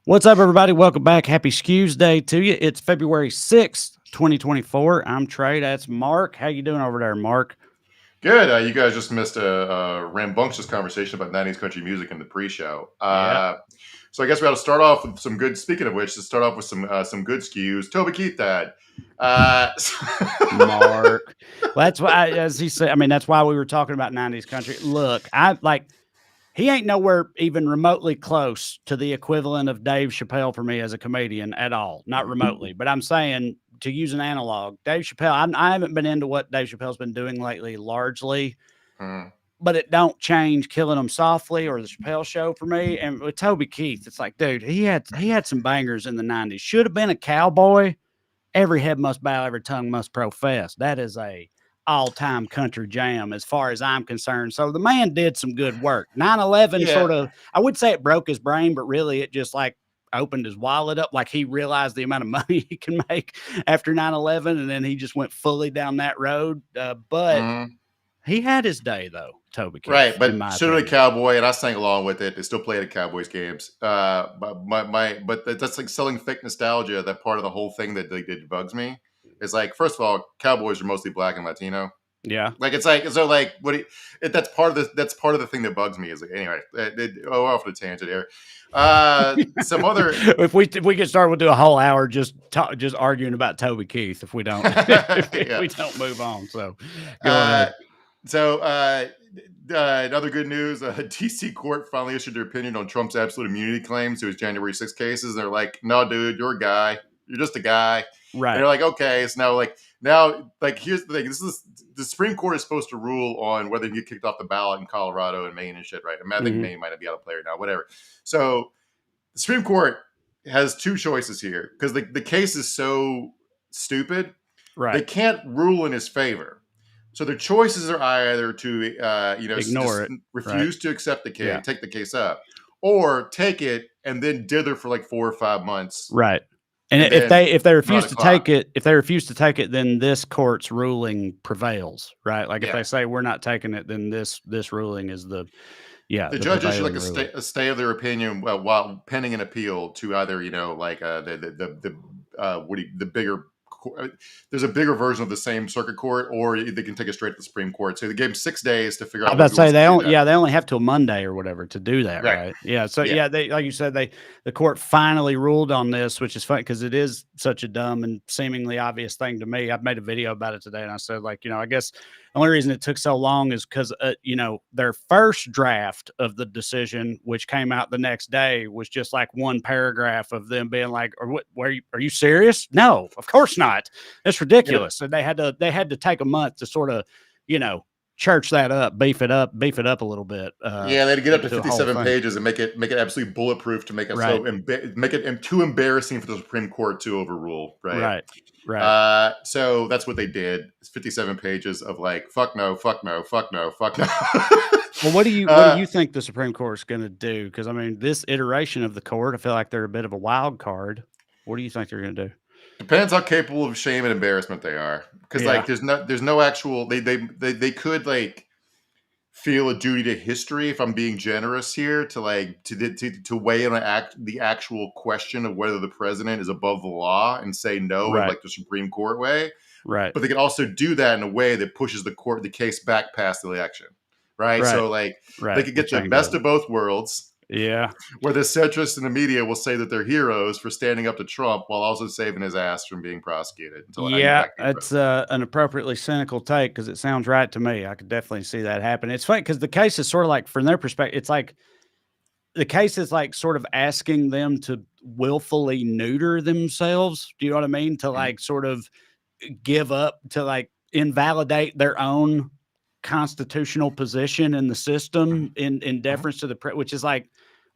What's up, everybody? Welcome back. Happy Skews Day to you. It's February 6th, 2024. I'm Trey. That's Mark. How you doing over there, Mark? Good. You guys just missed a rambunctious conversation about 90s country music in the pre-show. Yeah, So I guess we ought to start off with some good. Speaking of which, to start off with some good skews. Toby Keith Dad. Uh, Mark. Well, that's why, as he said, I mean, that's why we were talking about 90s country. Look, he ain't nowhere even remotely close to the equivalent of Dave Chappelle for me as a comedian at all. Not remotely. But I'm saying, to use an analog, Dave Chappelle, I haven't been into what Dave Chappelle's been doing lately largely. But it don't change Killing Them Softly or the Chappelle Show for me. And with Toby Keith, it's like, dude, he had some bangers in the 90s. Should have been a cowboy. Every head must bow, every tongue must profess. That is a all-time country jam as far as I'm concerned. So the man did some good work. 9/11 yeah. sort of, I would say it broke his brain, but really it just like opened his wallet up. Like he realized the amount of money he can make after 9/11, and then he just went fully down that road. But he had his day though, Toby Keith. Right, in my but so did a opinion. cowboy, and I sang along with it. They still play at Cowboys games. But that's like selling fake nostalgia. That part of the whole thing that bugs me is like, first of all, cowboys are mostly black and Latino. Yeah. Like it's like so like that's part of the thing that bugs me is like, anyway. Off the tangent here. Some other if we get started, we'll do a whole hour just arguing about Toby Keith if we don't if we don't move on. So go ahead. Another good news: DC court finally issued their opinion on Trump's absolute immunity claims to his January 6 cases. And they're like, "No, dude, you're a guy. You're just a guy." Right. And they're like, "Okay." So now, here's the thing: the Supreme Court is supposed to rule on whether you get kicked off the ballot in Colorado and Maine and shit, right? I think Maine might be out of play right now, whatever. So the Supreme Court has two choices here because the case is so stupid. Right. They can't rule in his favor. So their choices are either to, ignore it, refuse to accept the case, take the case up, or take it and then dither for like 4 or 5 months. Right. And if they refuse to take it, then this court's ruling prevails, right? Like if they say we're not taking it, then this ruling is the judge issued like a stay of their opinion while pending an appeal to either the bigger. There's a bigger version of the same circuit court, or they can take it straight to the Supreme Court. So they gave them 6 days to figure out. They only have till Monday or whatever to do that, right? Yeah. So they, like you said, the court finally ruled on this, which is funny because it is such a dumb and seemingly obvious thing to me. I've made a video about it today, and I said, I guess the only reason it took so long is because their first draft of the decision, which came out the next day, was just like one paragraph of them being like, are you serious? No, of course not. That's ridiculous. And they had to take a month to sort of, church that up, beef it up a little bit. They had to get up to 57 pages and make it absolutely bulletproof to make it make it too embarrassing for the Supreme Court to overrule. Right. So that's what they did. It's 57 pages of like, fuck no, fuck no, fuck no, fuck no. Well, what do you think the Supreme Court's going to do? Because I mean, this iteration of the court, I feel like they're a bit of a wild card. What do you think they're going to do? Depends how capable of shame and embarrassment they are. Because there's no actual they could like feel a duty to history, if I'm being generous here, to weigh in on the actual question of whether the president is above the law and say no in like the Supreme Court way. Right. But they can also do that in a way that pushes the case back past the election. Right. So they could get the best of both worlds. Yeah. Where the centrists in the media will say that they're heroes for standing up to Trump while also saving his ass from being prosecuted. That's an appropriately cynical take because it sounds right to me. I could definitely see that happen. It's funny because the case is sort of like, from their perspective, it's like the case is like sort of asking them to willfully neuter themselves. Do you know what I mean? To like sort of give up, to like invalidate their own constitutional position in the system in deference to the which is like,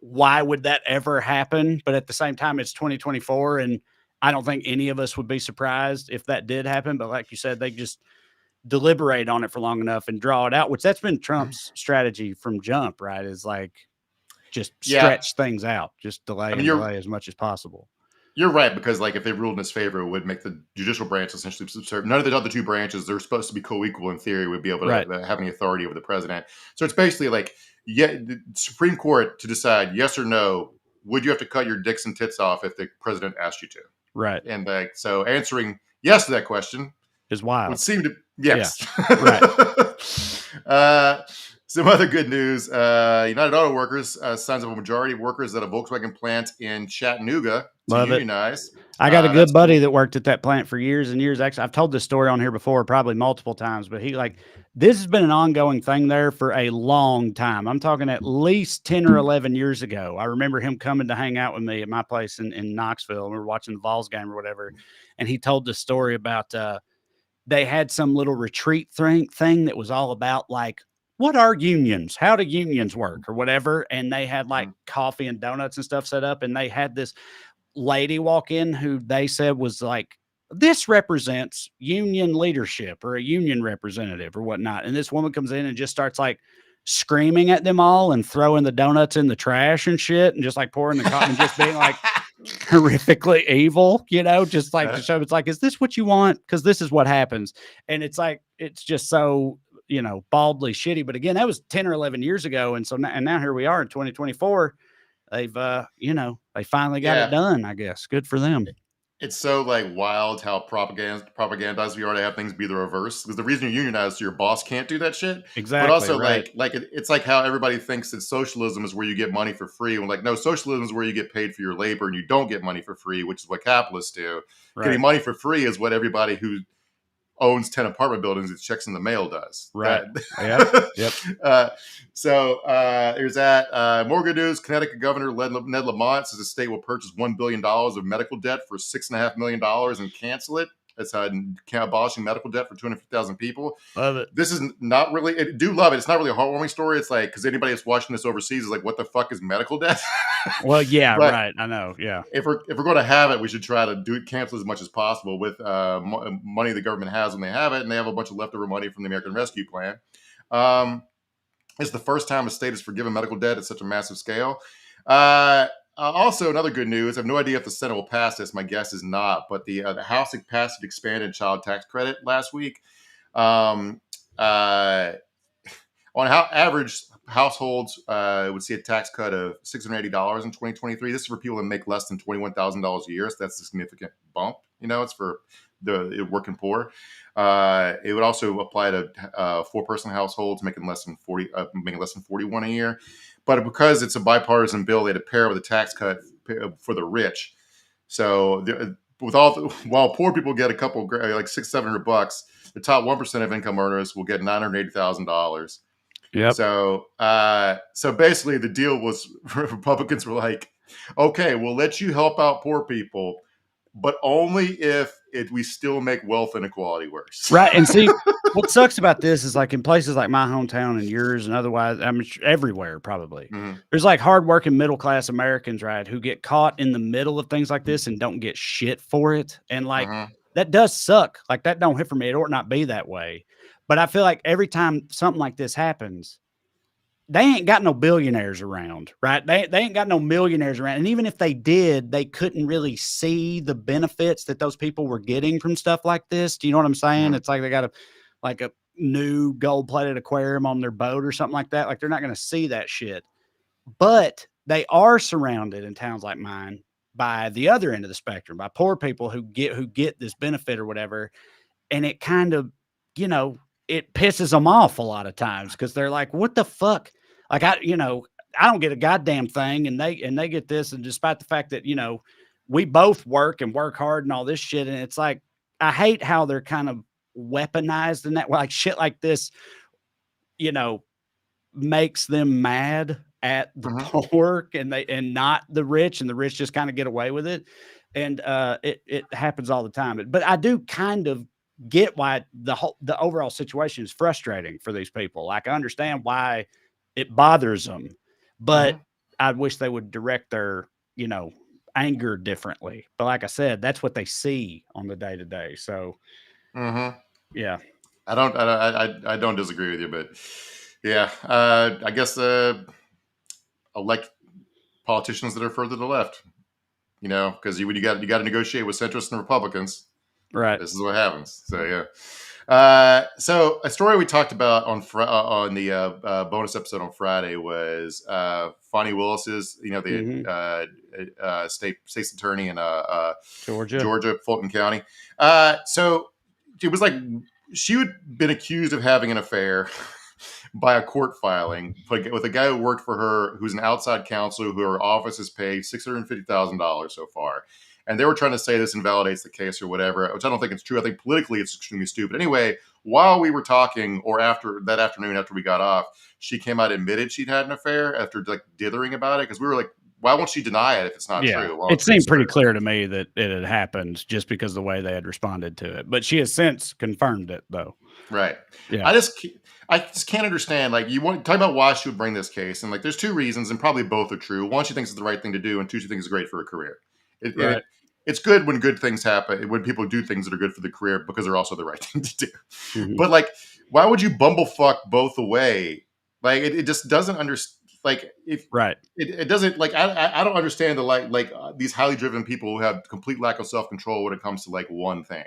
why would that ever happen? But at the same time, it's 2024, and I don't think any of us would be surprised if that did happen. But like you said, they just deliberate on it for long enough and draw it out, which that's been Trump's strategy from jump, right? Is like just stretch things out, just delay as much as possible. You're right, because like if they ruled in his favor, it would make the judicial branch essentially subservient. None of the other two branches, they're supposed to be co-equal in theory, would be able to have any authority over the president. So it's basically like, the Supreme Court to decide yes or no would you have to cut your dicks and tits off if the president asked you to? Right. And like, so answering yes to that question Is wild. would seem to, yes. Yeah. Right. Some other good news. United Auto Workers signs up a majority of workers at a Volkswagen plant in Chattanooga to Love unionize. I got a good buddy cool. that worked at that plant for years and years. Actually, I've told this story on here before, probably multiple times, but this has been an ongoing thing there for a long time. I'm talking at least 10 or 11 years ago. I remember him coming to hang out with me at my place in Knoxville. We were watching the Vols game or whatever. And he told the story about, they had some little retreat thing that was all about like, what are unions? How do unions work or whatever? And they had like coffee and donuts and stuff set up. And they had this lady walk in who they said was like, this represents union leadership or a union representative or whatnot. And this woman comes in and just starts like screaming at them all and throwing the donuts in the trash and shit and just like pouring the coffee and just being like horrifically evil, just like to show it's like, is this what you want? Because this is what happens. And it's like, it's just so, baldly shitty. But again, that was 10 or 11 years ago. And so now here we are in 2024. They've, they finally got it done, I guess. Good for them. It's so like wild how propagandized we are to have things be the reverse. Because the reason you're unionized, so your boss can't do that shit. Exactly. But also right. it's like how everybody thinks that socialism is where you get money for free. When like, no, socialism is where you get paid for your labor and you don't get money for free, which is what capitalists do. Right. Getting money for free is what everybody who owns 10 apartment buildings that checks in the mail does. Right. Yep. So there's that. More good news. Connecticut Governor Ned Lamont says the state will purchase $1 billion of medical debt for $6.5 million and cancel it. That's abolishing medical debt for 250,000 people. Love it. This is not really, I do love it. It's not really a heartwarming story. It's like, because anybody that's watching this overseas is like, what the fuck is medical debt? Well, yeah, right. I know. Yeah. If we're going to have it, we should try to cancel as much as possible with money the government has when they have it. And they have a bunch of leftover money from the American Rescue Plan. It's the first time a state has forgiven medical debt at such a massive scale. Also, another good news. I have no idea if the Senate will pass this. My guess is not. But the House passed an expanded child tax credit last week. On how average households would see a tax cut of $680 in 2023. This is for people that make less than $21,000 a year. So that's a significant bump. It's for the working poor. It would also apply to four-person households making less than 41 a year. But because it's a bipartisan bill, they had to pair it with a tax cut for the rich. So while poor people get a couple like $600-700, the top 1% of income earners will get $980,000. Yep. So basically the deal was Republicans were like, okay, we'll let you help out poor people, but only if we still make wealth inequality worse. Right. And see, what sucks about this is like in places like my hometown and yours and otherwise, I mean, everywhere probably, there's like hardworking middle-class Americans, right, who get caught in the middle of things like this and don't get shit for it. And like, that does suck. Like that don't hit for me. It ought not be that way. But I feel like every time something like this happens, they ain't got no billionaires around, right? They ain't got no millionaires around. And even if they did, they couldn't really see the benefits that those people were getting from stuff like this. Do you know what I'm saying? It's like they got a new gold-plated aquarium on their boat or something like that. Like they're not going to see that shit. But they are surrounded in towns like mine by the other end of the spectrum, by poor people who get this benefit or whatever. And it kind of, it pisses them off a lot of times because they're like, what the fuck? Like, I don't get a goddamn thing. And they get this. And despite the fact that, we both work hard and all this shit. And it's like, I hate how they're kind of weaponized in that way. Like shit like this, makes them mad at the poor and not the rich, and the rich just kind of get away with it. And it happens all the time. But I do kind of get why the overall situation is frustrating for these people. Like I understand why it bothers them, but I wish they would direct their, anger differently. But like I said, that's what they see on the day to day. So, yeah, I don't disagree with you, but yeah, I guess elect politicians that are further to the left, because you got to negotiate with centrists and Republicans. Right. This is what happens. So yeah. So a story we talked about on the bonus episode on Friday was Fonny Willis's, the state's attorney in Georgia, Fulton County. So it was like she had been accused of having an affair by a court filing with a guy who worked for her, who's an outside counsel, who her office has paid $650,000 so far. And they were trying to say this invalidates the case or whatever, which I don't think it's true. I think politically it's extremely stupid. Anyway, while we were talking, or after that afternoon, after we got off, she came out and admitted she'd had an affair after like dithering about it. Because we were like, why won't she deny it if it's not true? Well, it seemed pretty clear to me that it had happened just because of the way they had responded to it. But she has since confirmed it, though. Right. Yeah. I just can't understand. Like, you want to talk about why she would bring this case, and like, there's two reasons, and probably both are true. One, she thinks it's the right thing to do, and two, she thinks it's great for her career. It's good when good things happen, when people do things that are good for the career, because they're also the right thing to do. Mm-hmm. But like, why would you bumblefuck both away? Like, it just doesn't understand. Like, it doesn't, like, I don't understand these highly driven people who have complete lack of self-control when it comes to like one thing.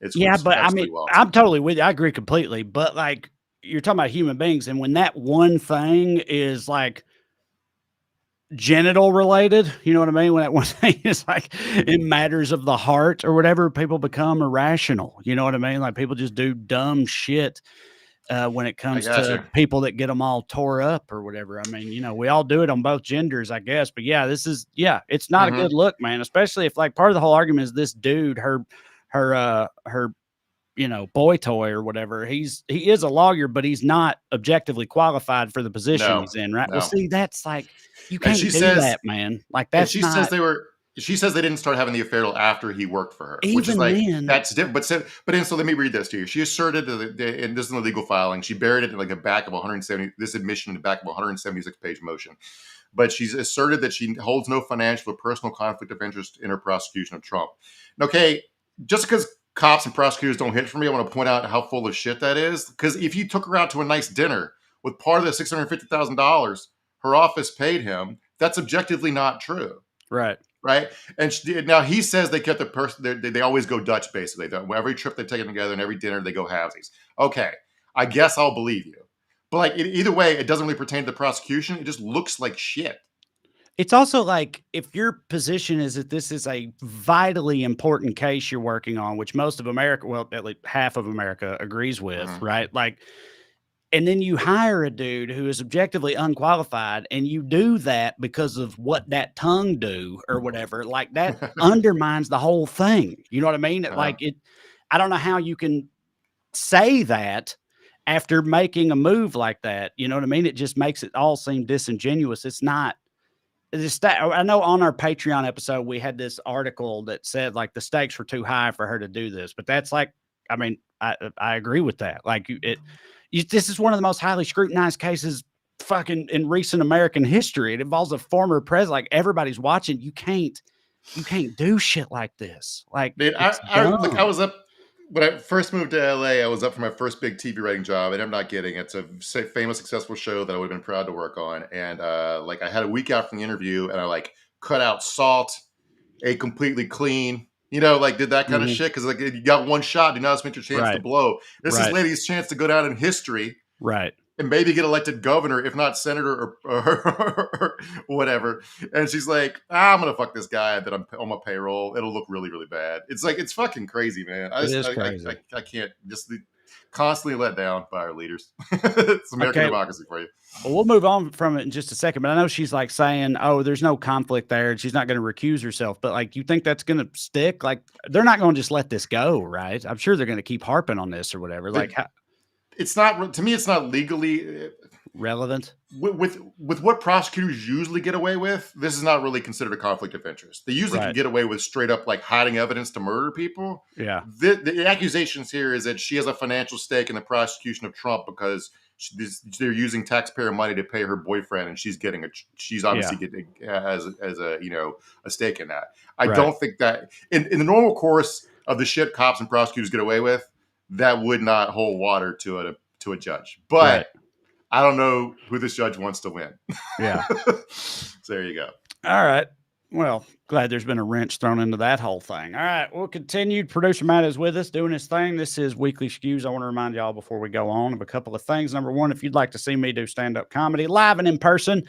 But I mean, I'm totally with you. I agree completely. But like, you're talking about human beings, and when that one thing is like genital related, you know what I mean? When that one thing is like in matters of the heart or whatever, people become irrational. You know what I mean? Like, people just do dumb shit when it comes to people that get them all tore up or whatever. I mean, we all do it on both genders, I guess. But yeah, it's not a good look, man. Especially if like part of the whole argument is this dude, her boy toy or whatever. He is a lawyer, but he's not objectively qualified for the position he's in, right? No. Well, see, that's like, you can't do that, man. Like, that's she says they didn't start having the affair till after he worked for her, which is like, then, that's different. So let me read this to you. She asserted that, and this is in the legal filing, she buried it in like the back of 170, this admission in the back of a 176 page motion. But she's asserted that she holds no financial or personal conflict of interest in her prosecution of Trump. Okay, just because cops and prosecutors don't hit for me, I want to point out how full of shit that is. Because if you took her out to a nice dinner with part of the $650,000 her office paid him, that's objectively not true. Right. And now he says they kept the person. They always go Dutch, basically. Every trip they've taken together and every dinner they go halvesies. Okay, I guess I'll believe you. But like, either way, it doesn't really pertain to the prosecution. It just looks like shit. It's also like, if your position is that this is a vitally important case you're working on, which most of America, well, at least half of America agrees with, right? Like, and then you hire a dude who is objectively unqualified, and you do that because of what that tongue do or whatever, like that undermines the whole thing. You know what I mean? Like, I don't know how you can say that after making a move like that. You know what I mean? It just makes it all seem disingenuous. It's not. I know on our Patreon episode, we had this article that said like the stakes were too high for her to do this, but that's like, I mean, I agree with that. Like, this is one of the most highly scrutinized cases fucking in recent American history. It involves a former president. Like, everybody's watching. You can't do shit like this. Like, dude, I was up when I first moved to LA. I was up for my first big TV writing job, and I'm not kidding. It's a famous, successful show that I would have been proud to work on. And like, I had a week out from the interview, and I like cut out salt, ate completely clean. Like, did that kind of shit. Because like, you got one shot, do not spend your chance to blow. This is lady's chance to go down in history. Right. And maybe get elected governor, if not senator or whatever. And she's like, I'm going to fuck this guy that I'm on my payroll. It'll look really, really bad. It's like, it's fucking crazy, man. Crazy. I can't just constantly let down by our leaders. It's American democracy for you. Well, we'll move on from it in just a second, but I know she's like saying, oh, there's no conflict there, and she's not going to recuse herself. But like, you think that's going to stick? Like, they're not going to just let this go, right? I'm sure they're going to keep harping on this or whatever. It's not, to me, it's not legally relevant with what prosecutors usually get away with. This is not really considered a conflict of interest. They usually can get away with straight up like hiding evidence to murder people. Yeah. The accusations here is that she has a financial stake in the prosecution of Trump because they're using taxpayer money to pay her boyfriend, and she's obviously getting as a stake in that. I don't think that in the normal course of the shit cops and prosecutors get away with, that would not hold water to a judge. But I don't know who this judge wants to win. Yeah. So there you go. All right. Well, glad there's been a wrench thrown into that whole thing. All right, we'll continue. Producer Matt is with us doing his thing. This is Weekly Skews. I want to remind y'all before we go on of a couple of things. Number one, if you'd like to see me do stand-up comedy live and in person,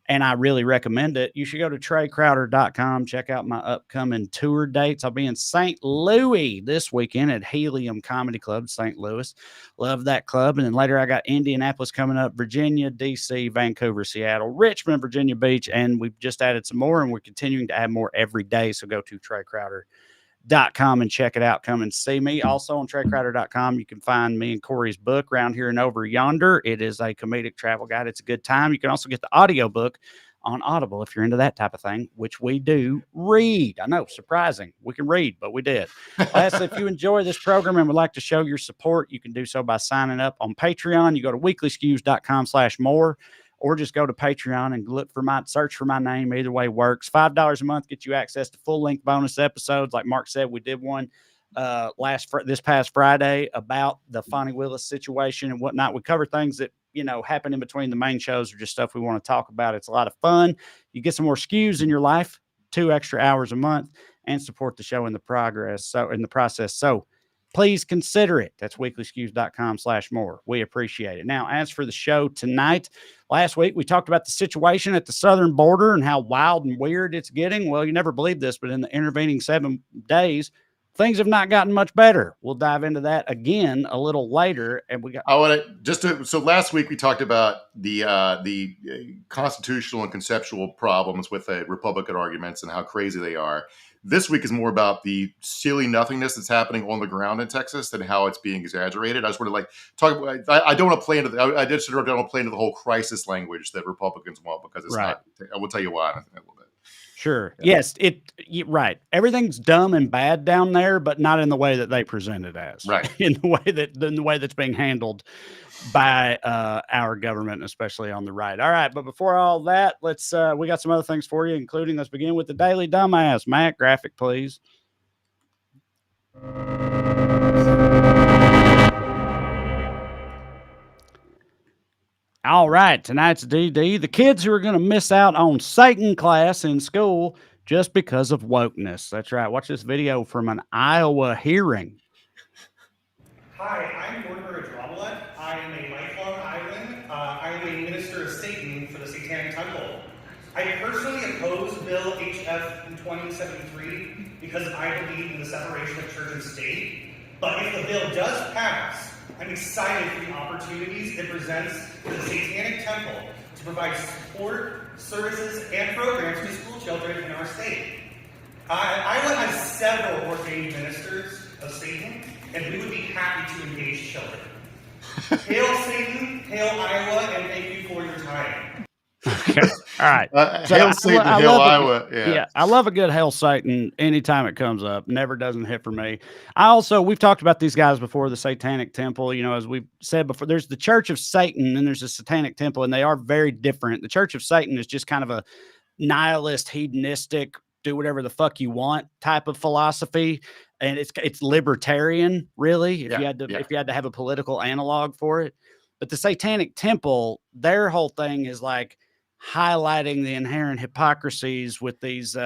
and I really recommend it, you should go to TreyCrowder.com. Check out my upcoming tour dates. I'll be in St. Louis this weekend at Helium Comedy Club, St. Louis. Love that club. And then later I got Indianapolis coming up, Virginia, D.C., Vancouver, Seattle, Richmond, Virginia Beach, and we've just added some more, and we're continuing to add more every day. So go to TreyCrowder.com and check it out. Come and see me. Also on TreyCrowder.com, you can find me and Corey's book, Round Here and Over Yonder. It is a comedic travel guide. It's a good time. You can also get the audiobook on Audible if you're into that type of thing, which we do read. I know, surprising. We can read, but we did. Lastly, if you enjoy this program and would like to show your support, you can do so by signing up on Patreon. You go to weeklyskews.com/more. Or just go to Patreon and search for my name. Either way works. $5 a month gets you access to full-length bonus episodes. Like Mark said, we did one this past Friday about the Fonny Willis situation and whatnot. We cover things that happen in between the main shows or just stuff we want to talk about. It's a lot of fun. You get some more skews in your life, 2 extra hours a month, and support the show in the process. So please consider it. That's weeklyskews.com/more. We appreciate it. Now, as for the show tonight, last week we talked about the situation at the southern border and how wild and weird it's getting. Well, you never believed this, but in the intervening 7 days, things have not gotten much better. We'll dive into that again a little later. And so last week we talked about the constitutional and conceptual problems with Republican arguments and how crazy they are. This week is more about the silly nothingness that's happening on the ground in Texas and how it's being exaggerated. I just want to talk about. I don't want to play into. I don't want to play into the whole crisis language that Republicans want because it's right. not. I will tell you why in a little bit. Sure. Yeah. Yes. Right. Everything's dumb and bad down there, but not in the way that they present it as. Right. In the way that's being handled by our government, especially on the right. All right. But before all that, we got some other things for you, including let's begin with the Daily Dumbass. Matt, graphic, please. All right, tonight's DD. The kids who are going to miss out on Satan class in school just because of wokeness. That's right. Watch this video from an Iowa hearing. Hi, I'm Mortimer Adramalet. I am a lifelong Iowan. I am a minister of Satan for the Satanic Temple. I personally opposed Bill HF 2073 because I believe in the separation of church and state. But if the bill does pass, I'm excited for the opportunities it presents for the Satanic Temple to provide support, services, and programs to school children in our state. Iowa has several ordained ministers of Satan, and we would be happy to engage children. Hail Satan, hail Iowa, and thank you for your time. Okay. All right. Hail Satan, hail Iowa. Yeah, I love a good hail Satan anytime it comes up. Never doesn't hit for me. We've talked about these guys before, the Satanic Temple. As we've said before, there's the Church of Satan and there's the Satanic Temple, and they are very different. The Church of Satan is just kind of a nihilist, hedonistic, do whatever the fuck you want type of philosophy. And it's libertarian, really, if you had to have a political analog for it. But the Satanic Temple, their whole thing is like highlighting the inherent hypocrisies with these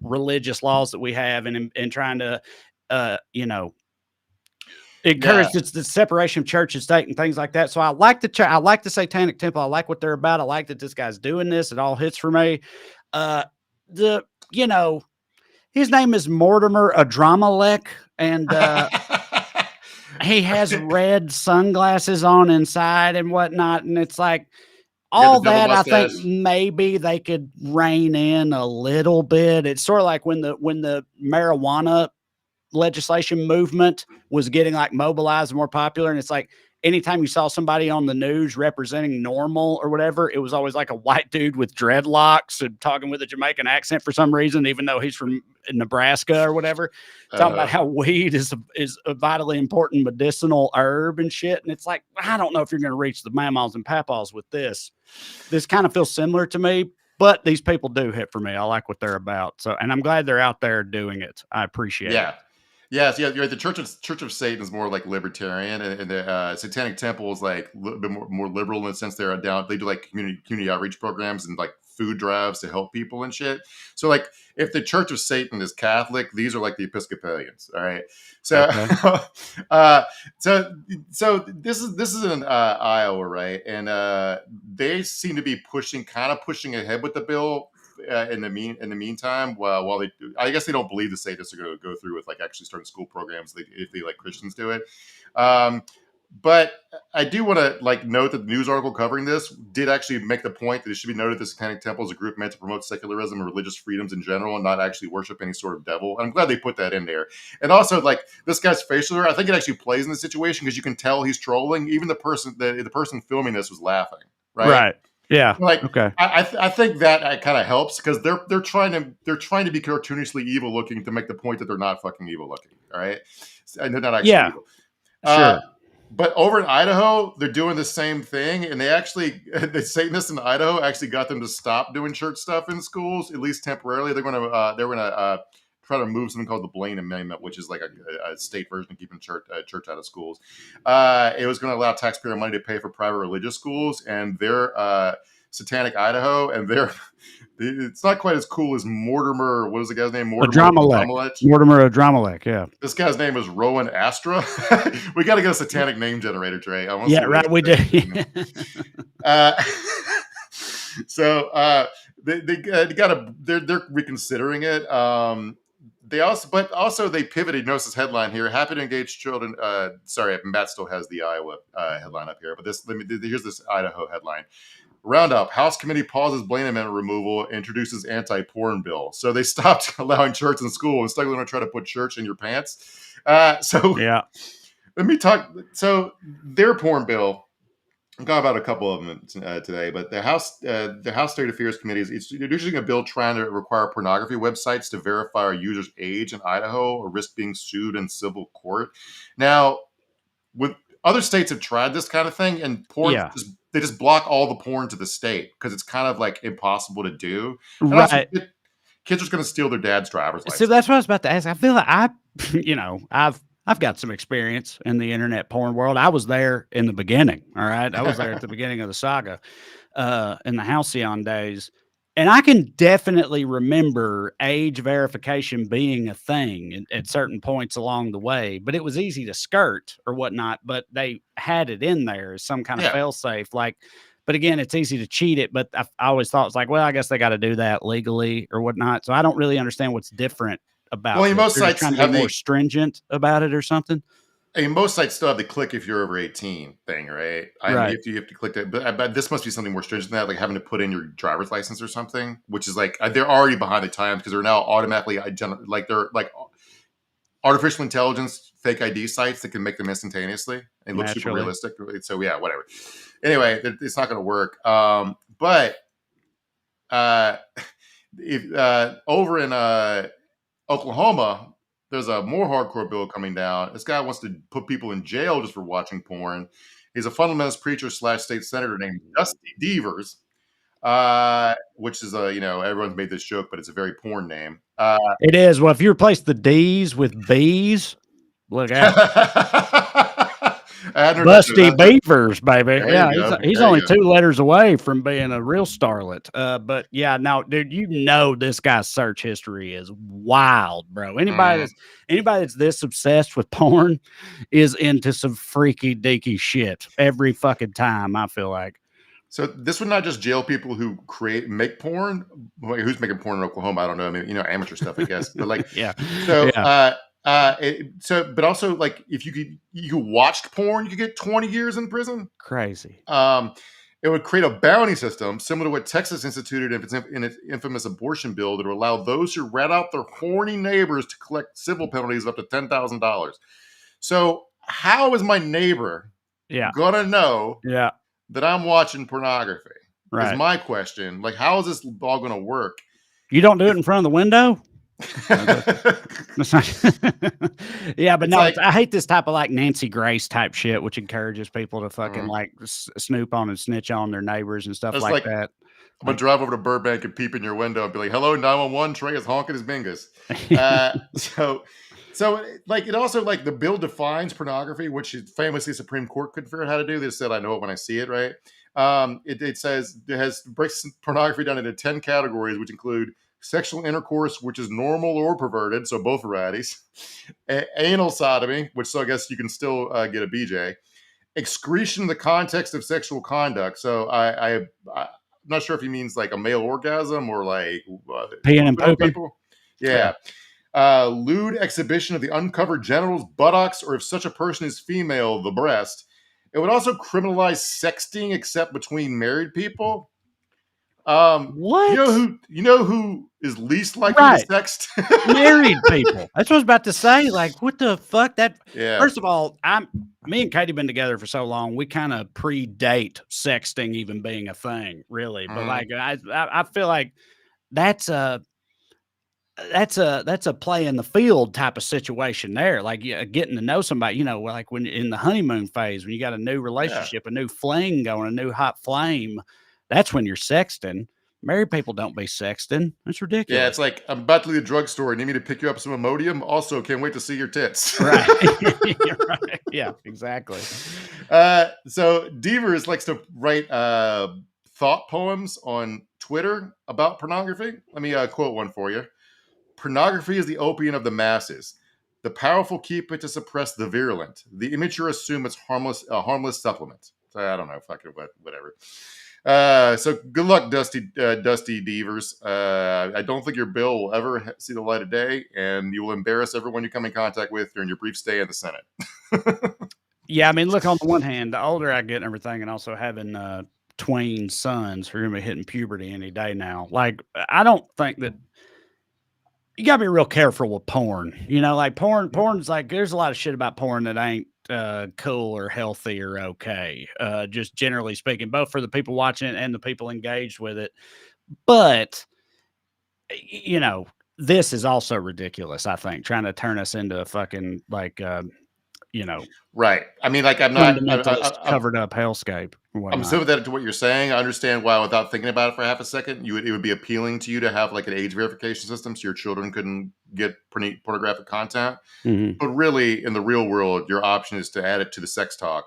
religious laws that we have, and trying to encourage the separation of church and state and things like that. So I like the Satanic Temple. I like what they're about. I like that this guy's doing this. It all hits for me. His name is Mortimer Adramalek, and he has red sunglasses on inside and whatnot. And it's like all that. I think maybe they could rein in a little bit. It's sort of like when the marijuana legislation movement was getting like mobilized and more popular. And it's like, anytime you saw somebody on the news representing normal or whatever, it was always like a white dude with dreadlocks and talking with a Jamaican accent for some reason, even though he's from Nebraska or whatever, talking about how weed is a vitally important medicinal herb and shit. And it's like, I don't know if you're going to reach the mamas and papas with this. This kind of feels similar to me, but these people do hit for me. I like what they're about. So, and I'm glad they're out there doing it. I appreciate it. Yes, yeah, you're right. The Church of Satan is more like libertarian, and the Satanic Temple is like a little bit more liberal in the sense they do like community outreach programs and like food drives to help people and shit. So like if the Church of Satan is Catholic, these are like the Episcopalians. All right. So, so this is in Iowa, right? And they seem to be pushing ahead with the bill in the meantime. While I guess they don't believe the Satanists are going to go through with like actually starting school programs if they like Christians do it. But I do want to like note that the news article covering this did actually make the point that it should be noted the Satanic Temple is a group meant to promote secularism and religious freedoms in general and not actually worship any sort of devil. And I'm glad they put that in there. And also like this guy's facial hair, I think it actually plays in the situation because you can tell he's trolling. Even the person filming this was laughing. Right. Yeah. Like, okay. I think that kind of helps because they're trying to be cartoonishly evil looking to make the point that they're not fucking evil looking. All right. And they're not actually evil. Sure. But over in Idaho, they're doing the same thing, and the Satanists in Idaho actually got them to stop doing church stuff in schools, at least temporarily. They're gonna try to move something called the Blaine Amendment, which is like a state version of keeping church out of schools. It was going to allow taxpayer money to pay for private religious schools, and they're Satanic Idaho, and it's not quite as cool as Mortimer. What was the guy's name? Mortimer Adramelech. Yeah. This guy's name is Rowan Astra. We got to get a satanic name generator, Trey. Yeah, right. We do. So they're reconsidering it. They pivoted. Notice this headline here: "Happy to engage children." Sorry, Matt still has the Iowa headline up here, but here's this Idaho headline. Roundup: House committee pauses Blaine Amendment removal, introduces anti-porn bill. So they stopped allowing church in school. Instead, they're going to try to put church in your pants. Let me talk. So their porn bill, I've got about a couple of them today, but the House State Affairs Committee is introducing a bill trying to require pornography websites to verify a user's age in Idaho or risk being sued in civil court. Now, with other states have tried this kind of thing, and porn they just block all the porn to the state because it's kind of like impossible to do. And right. Also, kids are just going to steal their dad's driver's license. So that's what I was about to ask. I feel like I've got some experience in the internet porn world. I was there in the beginning. All right. I was there at the beginning of the saga in the Halcyon days. And I can definitely remember age verification being a thing at certain points along the way, but it was easy to skirt or whatnot, but they had it in there as some kind of fail safe. Like, but again, it's easy to cheat it, but I always thought it's like, well, I guess they got to do that legally or whatnot. So I don't really understand what's different about it. Most sites trying to be more stringent about it or something. I mean, most sites still have the click if you're over 18 thing, right? I mean, you have to click that, but this must be something more stringent than that, like having to put in your driver's license or something, which is like they're already behind the times because they're now automatically they're like artificial intelligence fake ID sites that can make them instantaneously and look super realistic. So yeah, whatever. Anyway, it's not going to work. But if over in Oklahoma, there's a more hardcore bill coming down. This guy wants to put people in jail just for watching porn. He's a fundamentalist preacher / state senator named Dusty Devers, which is everyone's made this joke, but it's a very porn name. It is. Well, if you replace the D's with B's, look out. Busty Beavers, baby. Yeah, he's only 2 letters away from being a real starlet. But yeah, now, dude, this guy's search history is wild, bro. Anybody that's this obsessed with porn is into some freaky deaky shit every fucking time, I feel like. So this would not just jail people who make porn. Who's making porn in Oklahoma? I don't know. I mean, amateur stuff, I guess. But like, but also like if you watched porn, you could get 20 years in prison. Crazy. It would create a bounty system similar to what Texas instituted in its infamous abortion bill that would allow those who rat out their horny neighbors to collect civil penalties of up to $10,000. So how is my neighbor gonna know that I'm watching pornography? Right. Is my question. Like, how is this all going to work? You don't do it in front of the window? Yeah, but no, I hate this type of like Nancy Grace type shit, which encourages people to fucking like snoop on and snitch on their neighbors and stuff like that. I'm going to drive over to Burbank and peep in your window and be like, hello, 911, Trey is honking his bingus. So like it also like the bill defines pornography, which famously Supreme Court couldn't figure out how to do. They said, I know it when I see it, right? It says it breaks pornography down into 10 categories, which include sexual intercourse, which is normal or perverted, so both varieties. Anal sodomy, which so I guess you can still get a BJ. Excretion in the context of sexual conduct. So I'm not sure if he means like a male orgasm or like peeing and pooping. Yeah. Lewd exhibition of the uncovered genitals, buttocks, or if such a person is female, the breast. It would also criminalize sexting, except between married people. What? You know who is least likely to sext? Married people. That's what I was about to say. Like, what the fuck? Yeah. First of all, me and Katie been together for so long, we kind of predate sexting even being a thing, really. But like, I feel like that's a play in the field type of situation there. Like getting to know somebody, like when in the honeymoon phase, when you got a new relationship, a new fling going, a new hot flame. That's when you're sexting. Married people don't be sexting. That's ridiculous. Yeah, it's like, I'm about to leave the drugstore. Need me to pick you up some Imodium? Also, can't wait to see your tits. Right. Right. Yeah, exactly. So Devers likes to write thought poems on Twitter about pornography. Let me quote one for you. Pornography is the opium of the masses. The powerful keep it to suppress the virulent. The immature assume it's a harmless supplement. So I don't know, fucking whatever. So good luck, Dusty Devers. I don't think your bill will ever see the light of day, and you will embarrass everyone you come in contact with during your brief stay in the Senate. Yeah, I mean, look, on the one hand, the older I get and everything, and also having tween sons who are going to be hitting puberty any day now, like, I don't think that you got to be real careful with porn. Like porn's like, there's a lot of shit about porn that ain't cool or healthy or okay. Just generally speaking, both for the people watching it and the people engaged with it. But, this is also ridiculous, I think, trying to turn us into a fucking like, right. I mean, like, I'm not covered up hellscape. I'm sympathetic to what you're saying. I understand why, without thinking about it for half a second, it would be appealing to you to have like an age verification system so your children couldn't get pornographic content. Mm-hmm. But really, in the real world, your option is to add it to the sex talk.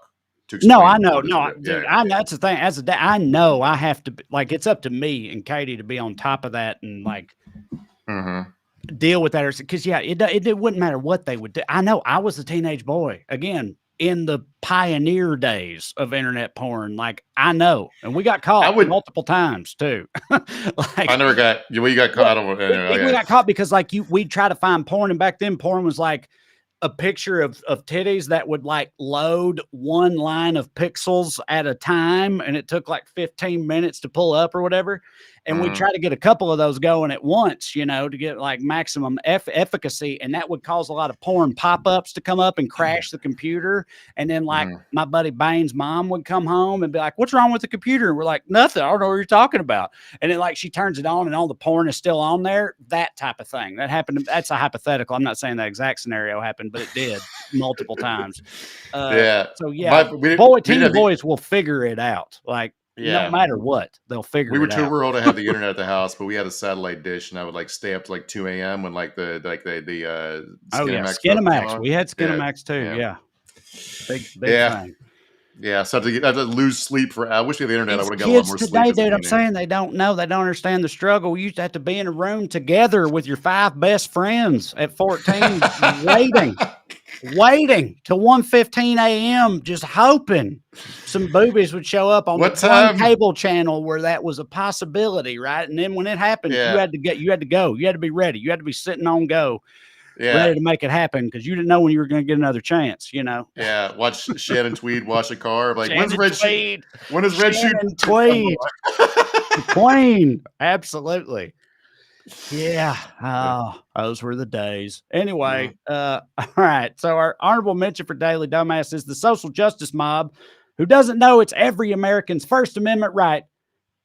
No, I know. No, dude, that's the thing. As a dad, I know I have to, like, it's up to me and Katie to be on top of that and like deal with that. Because it wouldn't matter what they would do. I know I was a teenage boy again in the pioneer days of internet porn. Like, I know, and we got caught multiple times too. Like, I never got. We got caught. We got caught because like we'd try to find porn, and back then porn was like a picture of titties that would like load one line of pixels at a time, and it took like 15 minutes to pull up or whatever. And we try to get a couple of those going at once, to get like maximum efficacy. And that would cause a lot of porn pop-ups to come up and crash the computer. And then like my buddy Bane's mom would come home and be like, "What's wrong with the computer?" And we're like, "Nothing. I don't know what you're talking about." And then like she turns it on and all the porn is still on there. That type of thing. That happened. That's a hypothetical. I'm not saying that exact scenario happened, but it did multiple times. So yeah, teen boys will figure it out. Like, no matter what, they'll figure it out. We were too rural to have the internet at the house, but we had a satellite dish, and I would like stay up to like 2 a.m. when like the Skinamax. We had Skinamax too. Yeah. Big thing. Yeah, so I have to lose sleep for. I wish we had the internet. I would have got a lot more sleep. Kids today, dude. I'm saying they don't know. They don't understand the struggle. We used to have to be in a room together with your 5 best friends at 14, waiting till 1:15 a.m. just hoping some boobies would show up on the one cable channel where that was a possibility, right? And then when it happened, you had to go. You had to be ready. You had to be sitting on go. Ready to make it happen because you didn't know when you were going to get another chance, Yeah, watch Shannon Tweed wash a car. Like, Shannon Tweed. When is Red Shoe Tweed? The Queen. Absolutely. Yeah. Oh, those were the days. Anyway, all right. So our honorable mention for Daily Dumbass is the social justice mob who doesn't know it's every American's First Amendment right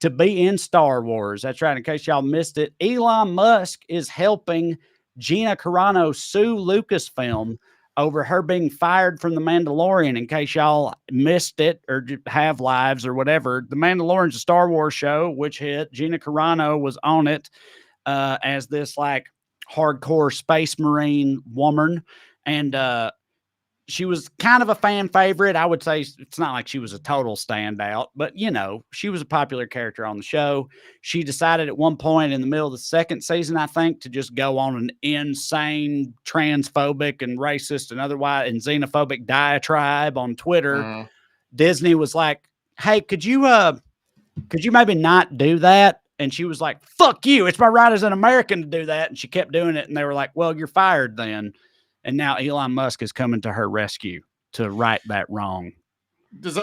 to be in Star Wars. That's right. In case y'all missed it, Elon Musk is helping Gina Carano sue Lucasfilm over her being fired from The Mandalorian. In case y'all missed it or have lives or whatever, The Mandalorian's a Star Wars show, which hit. Gina Carano was on it as this like hardcore space marine woman. And she was kind of a fan favorite. I would say it's not like she was a total standout, but you know, she was a popular character on the show. She decided at one point in the middle of the second season, I think, to just go on an insane transphobic and racist and otherwise and xenophobic diatribe on Twitter. Disney was like, "Hey, could you maybe not do that?" And she was like, "Fuck you. It's my right as an American to do that." And she kept doing it. And they were like, "Well, you're fired then." And now Elon Musk is coming to her rescue to right that wrong.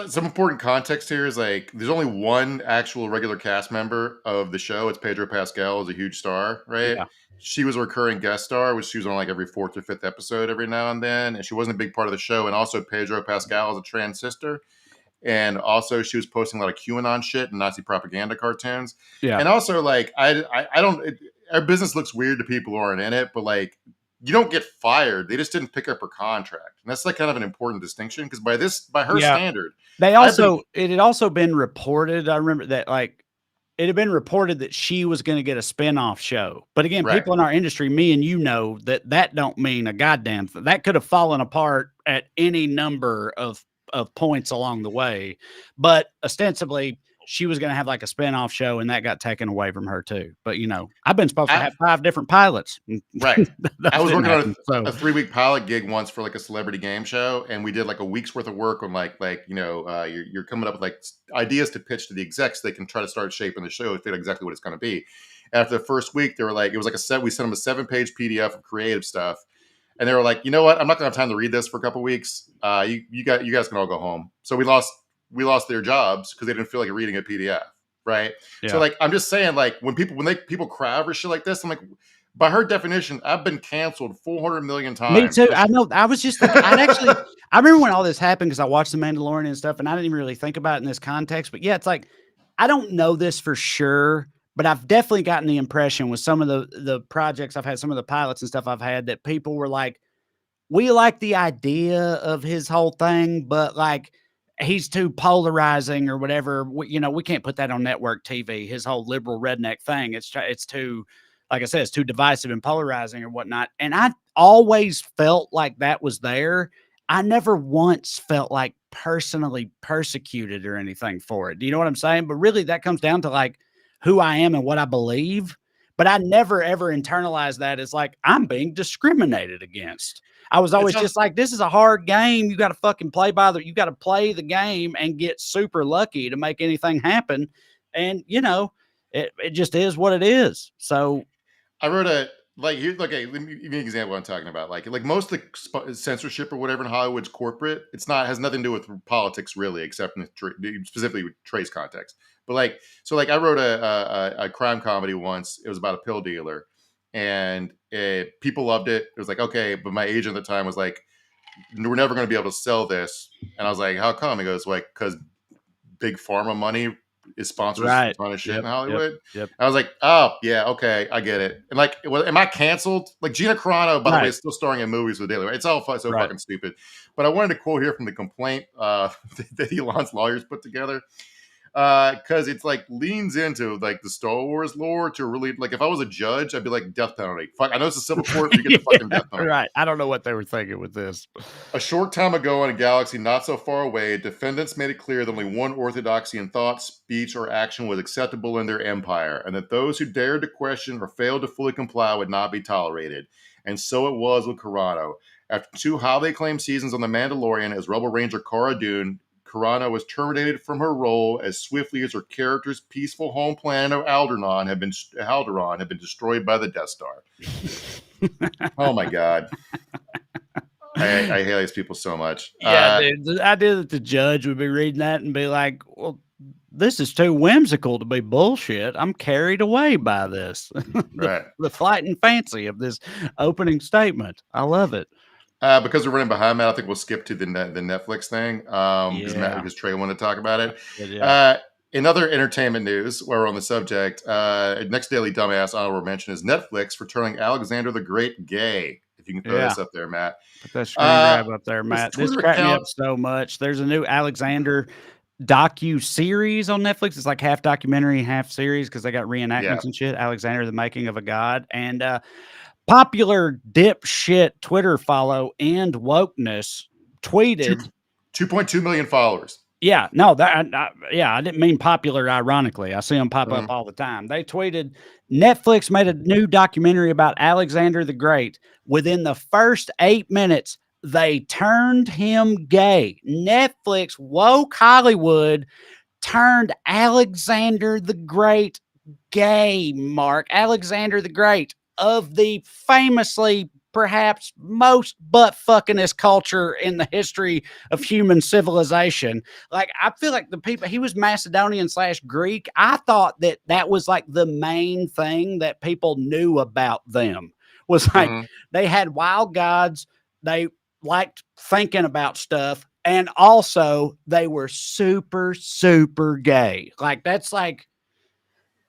Some important context here is like there's only one actual regular cast member of the show. It's Pedro Pascal, is a huge star, right? Yeah. She was a recurring guest star, which she was on like every 4th or 5th episode every now and then, and she wasn't a big part of the show. And also Pedro Pascal is a trans sister, and also she was posting a lot of QAnon shit and Nazi propaganda cartoons. Yeah. And also like I don't. Our business looks weird to people who aren't in it, but like. You don't get fired. They just didn't pick up her contract. And that's like kind of an important distinction because by her standard. It had also been reported. I remember that like it had been reported that she was going to get a spinoff show. But again, people in our industry, me and you know that don't mean a goddamn thing. That could have fallen apart at any number of points along the way. But ostensibly, she was going to have like a spinoff show and that got taken away from her too. But you know, I've been supposed to have 5 different pilots. Right. I was working on a 3-week pilot gig once for like a celebrity game show. And we did like a week's worth of work on you're coming up with like ideas to pitch to the execs. So they can try to start shaping the show, figure exactly what it's going to be. After the first week, they were like, it was like we sent them a 7-page PDF of creative stuff. And they were like, you know what? I'm not going to have time to read this for a couple of weeks. You guys can all go home. So we lost their jobs because they didn't feel like reading a PDF, right? Yeah. So like I'm just saying, like when people cry over shit like this, I'm like, by her definition, I've been canceled 400 million times. Me too. I know. I was just thinking, I remember when all this happened because I watched The Mandalorian and stuff, and I didn't even really think about it in this context. But yeah, it's like I don't know this for sure, but I've definitely gotten the impression with some of the projects I've had, some of the pilots and stuff I've had, that people were like, we like the idea of his whole thing, but like. He's too polarizing or whatever. We can't put that on network TV. His whole liberal redneck thing. It's too, like I said, it's too divisive and polarizing or whatnot. And I always felt like that was there. I never once felt like personally persecuted or anything for it. Do you know what I'm saying? But really that comes down to like who I am and what I believe. But I never, ever internalized that as like, I'm being discriminated against. I was always just like, this is a hard game. You got to fucking play you got to play the game and get super lucky to make anything happen. And, you know, it just is what it is. So I wrote let me give you an example of what I'm talking about. Like most of the censorship or whatever in Hollywood's corporate, has nothing to do with politics really, except specifically with Trey's context. But I wrote a crime comedy once. It was about a pill dealer. And people loved it. It was like, okay, but my agent at the time was like, we're never going to be able to sell this. And I was like, how come? He goes, like, because big pharma money is sponsoring a ton of shit in Hollywood. Yep. I was like, oh, yeah, okay, I get it. And like, am I canceled? Like Gina Carano, by the way, is still starring in movies with Daily. It's all fucking stupid. But I wanted to quote here from the complaint that Elon's lawyers put together. Because it's like leans into like the Star Wars lore to really like if I was a judge, I'd be like death penalty. Fuck, I know it's a civil court, but you get the fucking death penalty. Right. I don't know what they were thinking with this. A short time ago in a galaxy not so far away, defendants made it clear that only one orthodoxy in thought, speech, or action was acceptable in their empire, and that those who dared to question or failed to fully comply would not be tolerated. And so it was with Carano. After 2 highly acclaimed seasons on The Mandalorian as Rebel Ranger Cara Dune, Carano was terminated from her role as swiftly as her character's peaceful home planet of Alderaan had been destroyed by the Death Star. Oh my God. I hate these people so much. Yeah, dude, the idea that the judge would be reading that and be like, well, this is too whimsical to be bullshit. I'm carried away by this. The flight and fancy of this opening statement. I love it. Because we're running behind, Matt, I think we'll skip to the Netflix thing because Trey wanted to talk about it. In other entertainment news, while we're on the subject, next Daily Dumbass honorable mention is Netflix for turning Alexander the Great gay. If you can throw this up there, Matt. Put that screen grab up there, Matt. This cracked me up so much. There's a new Alexander docu-series on Netflix. It's like half documentary, half series because they got reenactments and shit. Alexander, the Making of a God. And popular dipshit Twitter follow and wokeness tweeted 2.2 million followers. Yeah, no, I didn't mean popular ironically. I see them pop up all the time. They tweeted, Netflix made a new documentary about Alexander the Great. Within the first 8 minutes, they turned him gay. Netflix, woke Hollywood, turned Alexander the Great gay, Mark. Alexander the Great of the famously perhaps most butt-fuckingest culture in the history of human civilization. Like, I feel like the people, he was Macedonian / Greek. I thought that was like the main thing that people knew about them was like they had wild gods. They liked thinking about stuff. And also they were super, super gay. Like, that's like,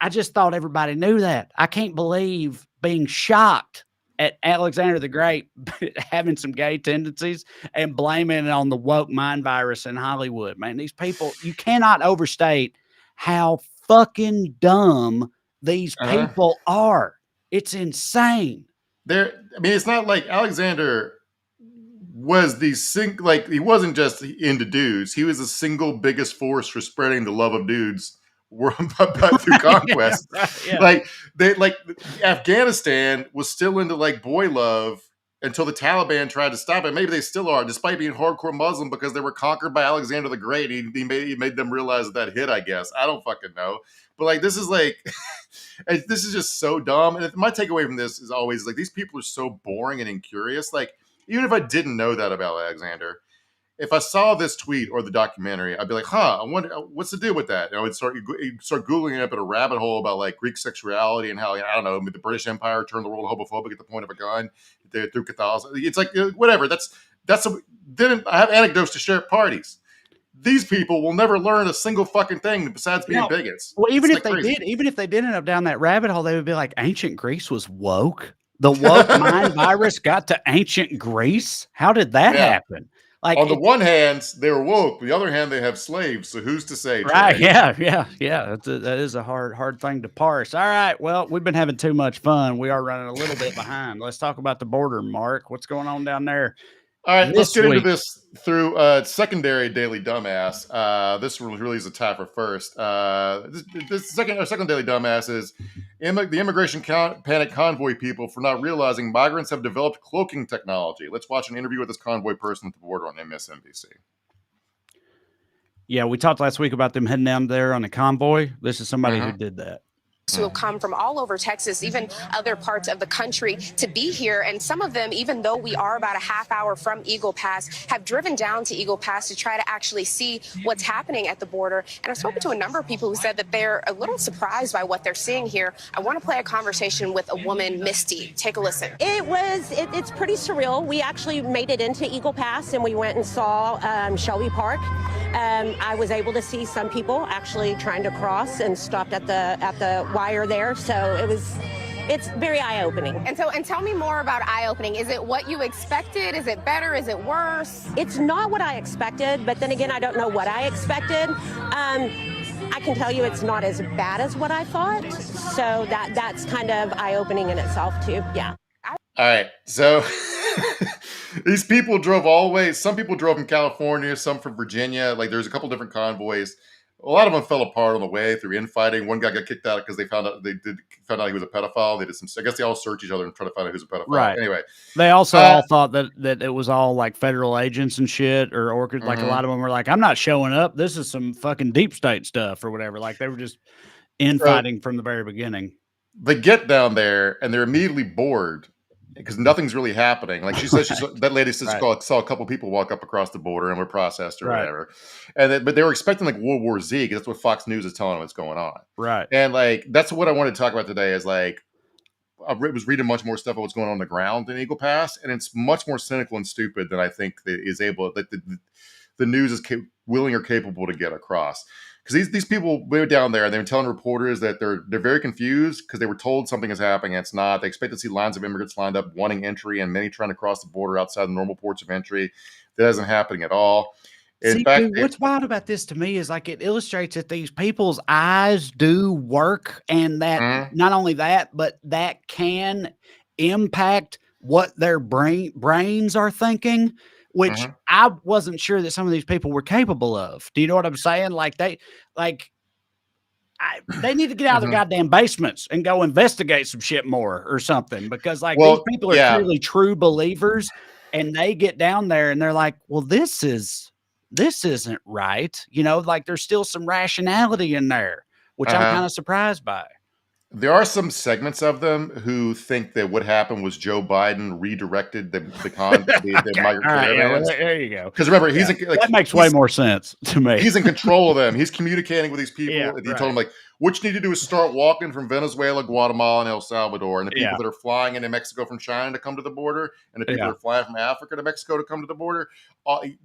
I just thought everybody knew that. I can't believe being shocked at Alexander the Great having some gay tendencies and blaming it on the woke mind virus in Hollywood. Man, these people, you cannot overstate how fucking dumb these people are. It's insane. I mean, it's not like Alexander was he wasn't just into dudes. He was the single biggest force for spreading the love of dudes through conquest. Like Afghanistan was still into like boy love until the Taliban tried to stop it. Maybe they still are, despite being hardcore Muslim, because they were conquered by Alexander the Great. He made them realize that hit, I guess. I don't fucking know. But like, this is like, this is just so dumb. And my takeaway from this is always like, these people are so boring and incurious. Like, even if I didn't know that about Alexander, if I saw this tweet or the documentary, I'd be like, I wonder what's the deal with that? You know, I'd start Googling up in a rabbit hole about like Greek sexuality and how, I don't know, the British Empire turned the world homophobic at the point of a gun through Catholicism. It's like, whatever. Then I have anecdotes to share at parties. These people will never learn a single fucking thing besides being bigots. Well, even if they did end up down that rabbit hole, they would be like, ancient Greece was woke. The woke mind virus got to ancient Greece. How did that happen? Like, on the one hand, they were woke. On the other hand, they have slaves. So who's to say? Right? Yeah. That is a hard thing to parse. All right. Well, we've been having too much fun. We are running a little bit behind. Let's talk about the border, Mark. What's going on down there? All right, let's get into this through secondary daily dumbass. This really is a tie for first. This second daily dumbass is the immigration panic convoy people for not realizing migrants have developed cloaking technology. Let's watch an interview with this convoy person at the border on MSNBC. Yeah, we talked last week about them heading down there on a convoy. This is somebody who did that. Who have come from all over Texas, even other parts of the country, to be here. And some of them, even though we are about a half hour from Eagle Pass, have driven down to Eagle Pass to try to actually see what's happening at the border. And I've spoken to a number of people who said that they're a little surprised by what they're seeing here. I want to play a conversation with a woman, Misty. Take a listen. It's pretty surreal. We actually made it into Eagle Pass and we went and saw Shelby Park. I was able to see some people actually trying to cross and stopped at the wire there. So it's very eye-opening. And tell me more about eye-opening. Is it what you expected? Is it better? Is it worse? It's not what I expected, but then again, I don't know what I expected. I can tell you it's not as bad as what I thought. So that's kind of eye-opening in itself too. Yeah. All right. So these people drove all the way. Some people drove from California, some from Virginia. Like, there's a couple different convoys. A lot of them fell apart on the way through infighting. One guy got kicked out because they found out he was a pedophile. They did some. I guess they all search each other and try to find out who's a pedophile. Right. Anyway, they also all thought that it was all like federal agents and shit, or like a lot of them were like, "I'm not showing up. This is some fucking deep state stuff or whatever." Like, they were just infighting from the very beginning. They get down there and they're immediately bored because nothing's really happening. Like she said, that lady says she saw a couple people walk up across the border and were processed or whatever. But they were expecting like World War Z because that's what Fox News is telling them what's going on. Right. And like, that's what I wanted to talk about today is like, I was reading much more stuff about what's going on the ground in Eagle Pass, and it's much more cynical and stupid than I think that is able, that the news is willing or capable to get across. Because these people went down there and they were telling reporters that they're very confused because they were told something is happening and it's not. They expect to see lines of immigrants lined up wanting entry and many trying to cross the border outside the normal ports of entry. That isn't happening at all. In fact, what's wild about this to me is like it illustrates that these people's eyes do work, and that not only that, but that can impact what their brains are thinking. which Mhm. I wasn't sure that some of these people were capable of. Do you know what I'm saying? Like they need to get out of their Mhm. goddamn basements and go investigate some shit more or something, because like these Well, people are yeah. clearly true believers, and they get down there and they're like, well, this isn't right. You know, like there's still some rationality in there, which I'm Uh-huh. kind of surprised by. There are some segments of them who think that what happened was Joe Biden redirected the Okay. migrant All right. Yeah. Well, caravans. there you go. Because remember, Yeah. That makes way more sense to me. he's in control of them. He's communicating with these Yeah. people. And he Right. told them, like, what you need to do is start walking from Venezuela, Guatemala, and El Salvador. And the people Yeah. that are flying into Mexico from China to come to the border, and the people Yeah. that are flying from Africa to Mexico to come to the border,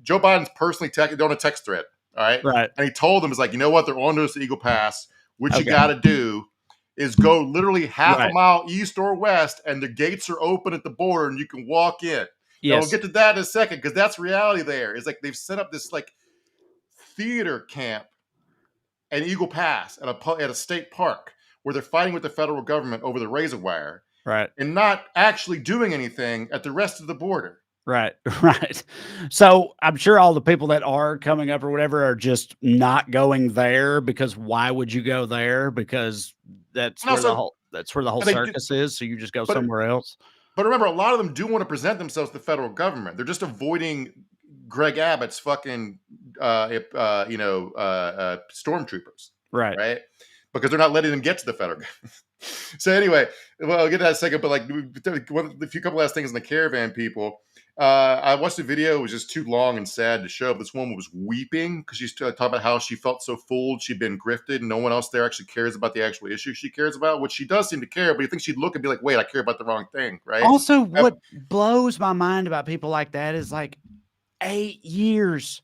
Joe Biden's personally doing a text thread. All right. Right. And he told them, it's like, you know what? They're on to us to Eagle Pass. What you Okay. got to do is go literally half a Right. mile east or west, and the gates are open at the border, and you can walk in. Now, we'll Yes. get to that in a second, because that's reality there. It's like they've set up this like theater camp at Eagle Pass at a state park where they're fighting with the federal government over the razor wire Right. and not actually doing anything at the rest of the border. Right. Right. So I'm sure all the people that are coming up or whatever are just not going there, because why would you go there? Because that's And where the also, whole and they do, circus is. So you just go but somewhere else. but remember, a lot of them do want to present themselves to the federal government. They're just avoiding Greg Abbott's fucking stormtroopers, Right. right? Because they're not letting them get to the federal government. So anyway, well, I'll get to that in a second. But like a few couple last things in the caravan people. I watched the video. It was just too long and sad to show. But this woman was weeping because she's talking about how she felt so fooled. She'd been grifted, and no one else there actually cares about the actual issue she cares about, which she does seem to care. But you think she'd look and be like, wait, I care about the wrong thing, right? Also, what blows my mind about people like that is like 8 years.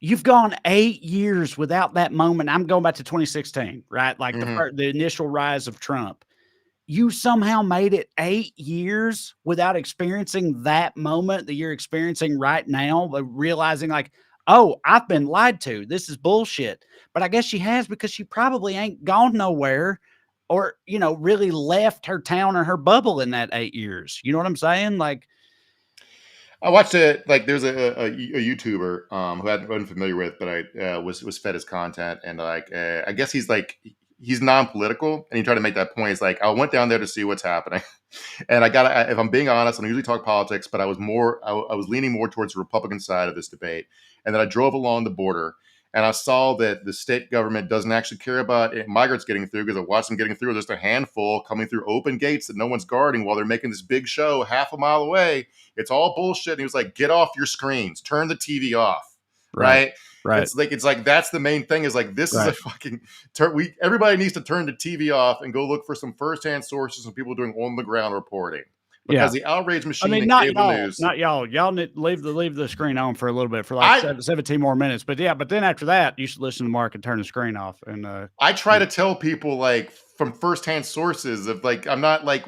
You've gone 8 years without that moment. I'm going back to 2016, right? Like the initial rise of Trump. You somehow made it 8 years without experiencing that moment that you're experiencing right now, but realizing like, oh, I've been lied to. This is bullshit. But I guess she has, because she probably ain't gone nowhere or, you know, really left her town or her bubble in that 8 years. You know what I'm saying? Like, I watched it. Like, there's a YouTuber who I wasn't familiar with, but I was fed his content, and like I guess he's non-political, and he tried to make that point. It's like, I went down there to see what's happening, and if I'm being honest, I don't usually talk politics, but I was leaning more towards the Republican side of this debate, and then I drove along the border. And I saw that the state government doesn't actually care about migrants getting through, because I watched them getting through. There's a handful coming through open gates that no one's guarding while they're making this big show half a mile away. It's all bullshit. And he was like, get off your screens, turn the TV off. Right. Right. It's like that's the main thing, is like, this is a fucking everybody needs to turn the TV off and go look for some firsthand sources and people doing on the ground reporting. Because the outrage machine, I mean, and not cable y'all, news, not y'all. Y'all need leave the screen on for a little bit, for like 17 more minutes. But yeah, but then after that, you should listen to Mark and turn the screen off. And I try to tell people, like, from firsthand sources of, like, I'm not like,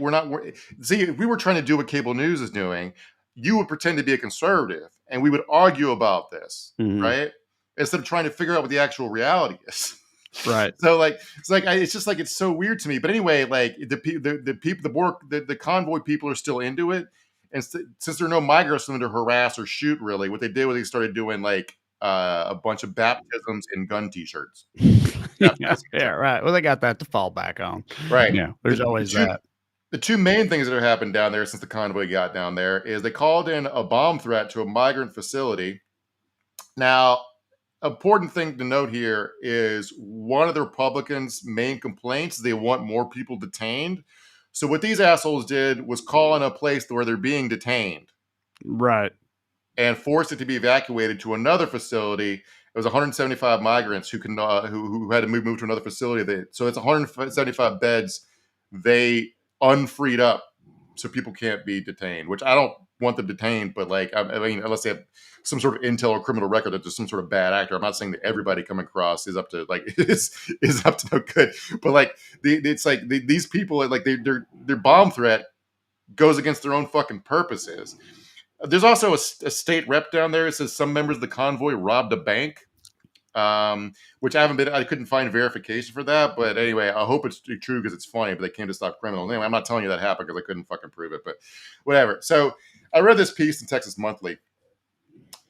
see, if we were trying to do what cable news is doing, you would pretend to be a conservative and we would argue about this, right? Instead of trying to figure out what the actual reality is. Right. So like, it's just like, it's so weird to me. But anyway, like the convoy people are still into it. And since there are no migrants for them to harass or shoot, really, what they did was they started doing like a bunch of baptisms and gun T-shirts. Yeah, right. Well, they got that to fall back on. Right. Yeah, there's always that. The two main things that have happened down there since the convoy got down there is they called in a bomb threat to a migrant facility. Now, important thing to note here is one of the Republicans' main complaints, they want more people detained. So what these assholes did was call in a place where they're being detained. Right. And forced it to be evacuated to another facility. It was 175 migrants who had to move to another facility. So it's 175 beds they unfreed up so people can't be detained, which I don't want them detained, but like, I mean, unless they have some sort of intel or criminal record that there's some sort of bad actor. I'm not saying that everybody coming across is up to like is up to no good, but like it's like these people, like their bomb threat goes against their own fucking purposes. There's also a state rep down there. It says some members of the convoy robbed a bank, which I couldn't find verification for that. But anyway, I hope it's true because it's funny, but they came to stop criminals. Anyway, I'm not telling you that happened because I couldn't fucking prove it, but whatever. So I read this piece in Texas Monthly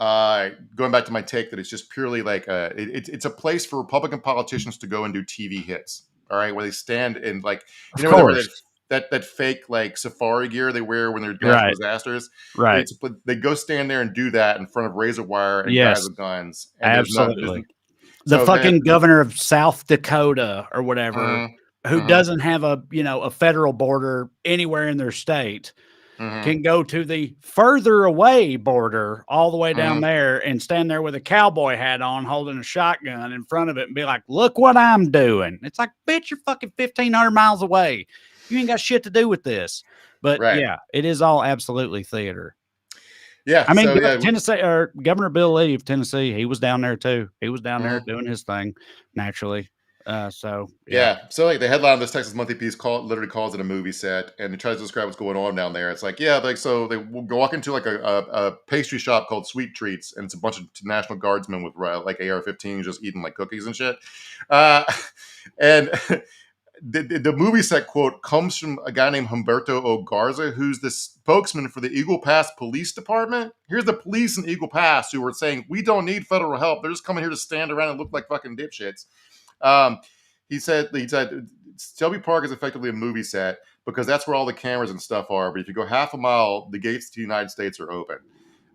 going back to my take that it's just purely like it's a place for Republican politicians to go and do TV hits. All right, where they stand and like that fake like safari gear they wear when they're natural disasters. Right. They go stand there and do that in front of razor wire and guys with guns. And absolutely. The fucking governor of South Dakota or whatever, who doesn't have a federal border anywhere in their state, can go to the further away border all the way down there and stand there with a cowboy hat on, holding a shotgun in front of it and be like, look what I'm doing. It's like, bitch, you're fucking 1,500 miles away. You ain't got shit to do with this. But yeah, it is all absolutely theater. Yeah. I mean, Tennessee, or Governor Bill Lee of Tennessee, he was down there too. He was down there doing his thing naturally. So like the headline of this Texas Monthly piece literally calls it a movie set, and it tries to describe what's going on down there. It's like, so they will walk into like a pastry shop called Sweet Treats, and it's a bunch of National Guardsmen with like AR-15s just eating like cookies and shit. And the movie set quote comes from a guy named Humberto O. Garza, who's the spokesman for the Eagle Pass Police Department. Here's the police in Eagle Pass who were saying, we don't need federal help. They're just coming here to stand around and look like fucking dipshits. He said Shelby Park is effectively a movie set because that's where all the cameras and stuff are. But if you go half a mile, the gates to the United States are open.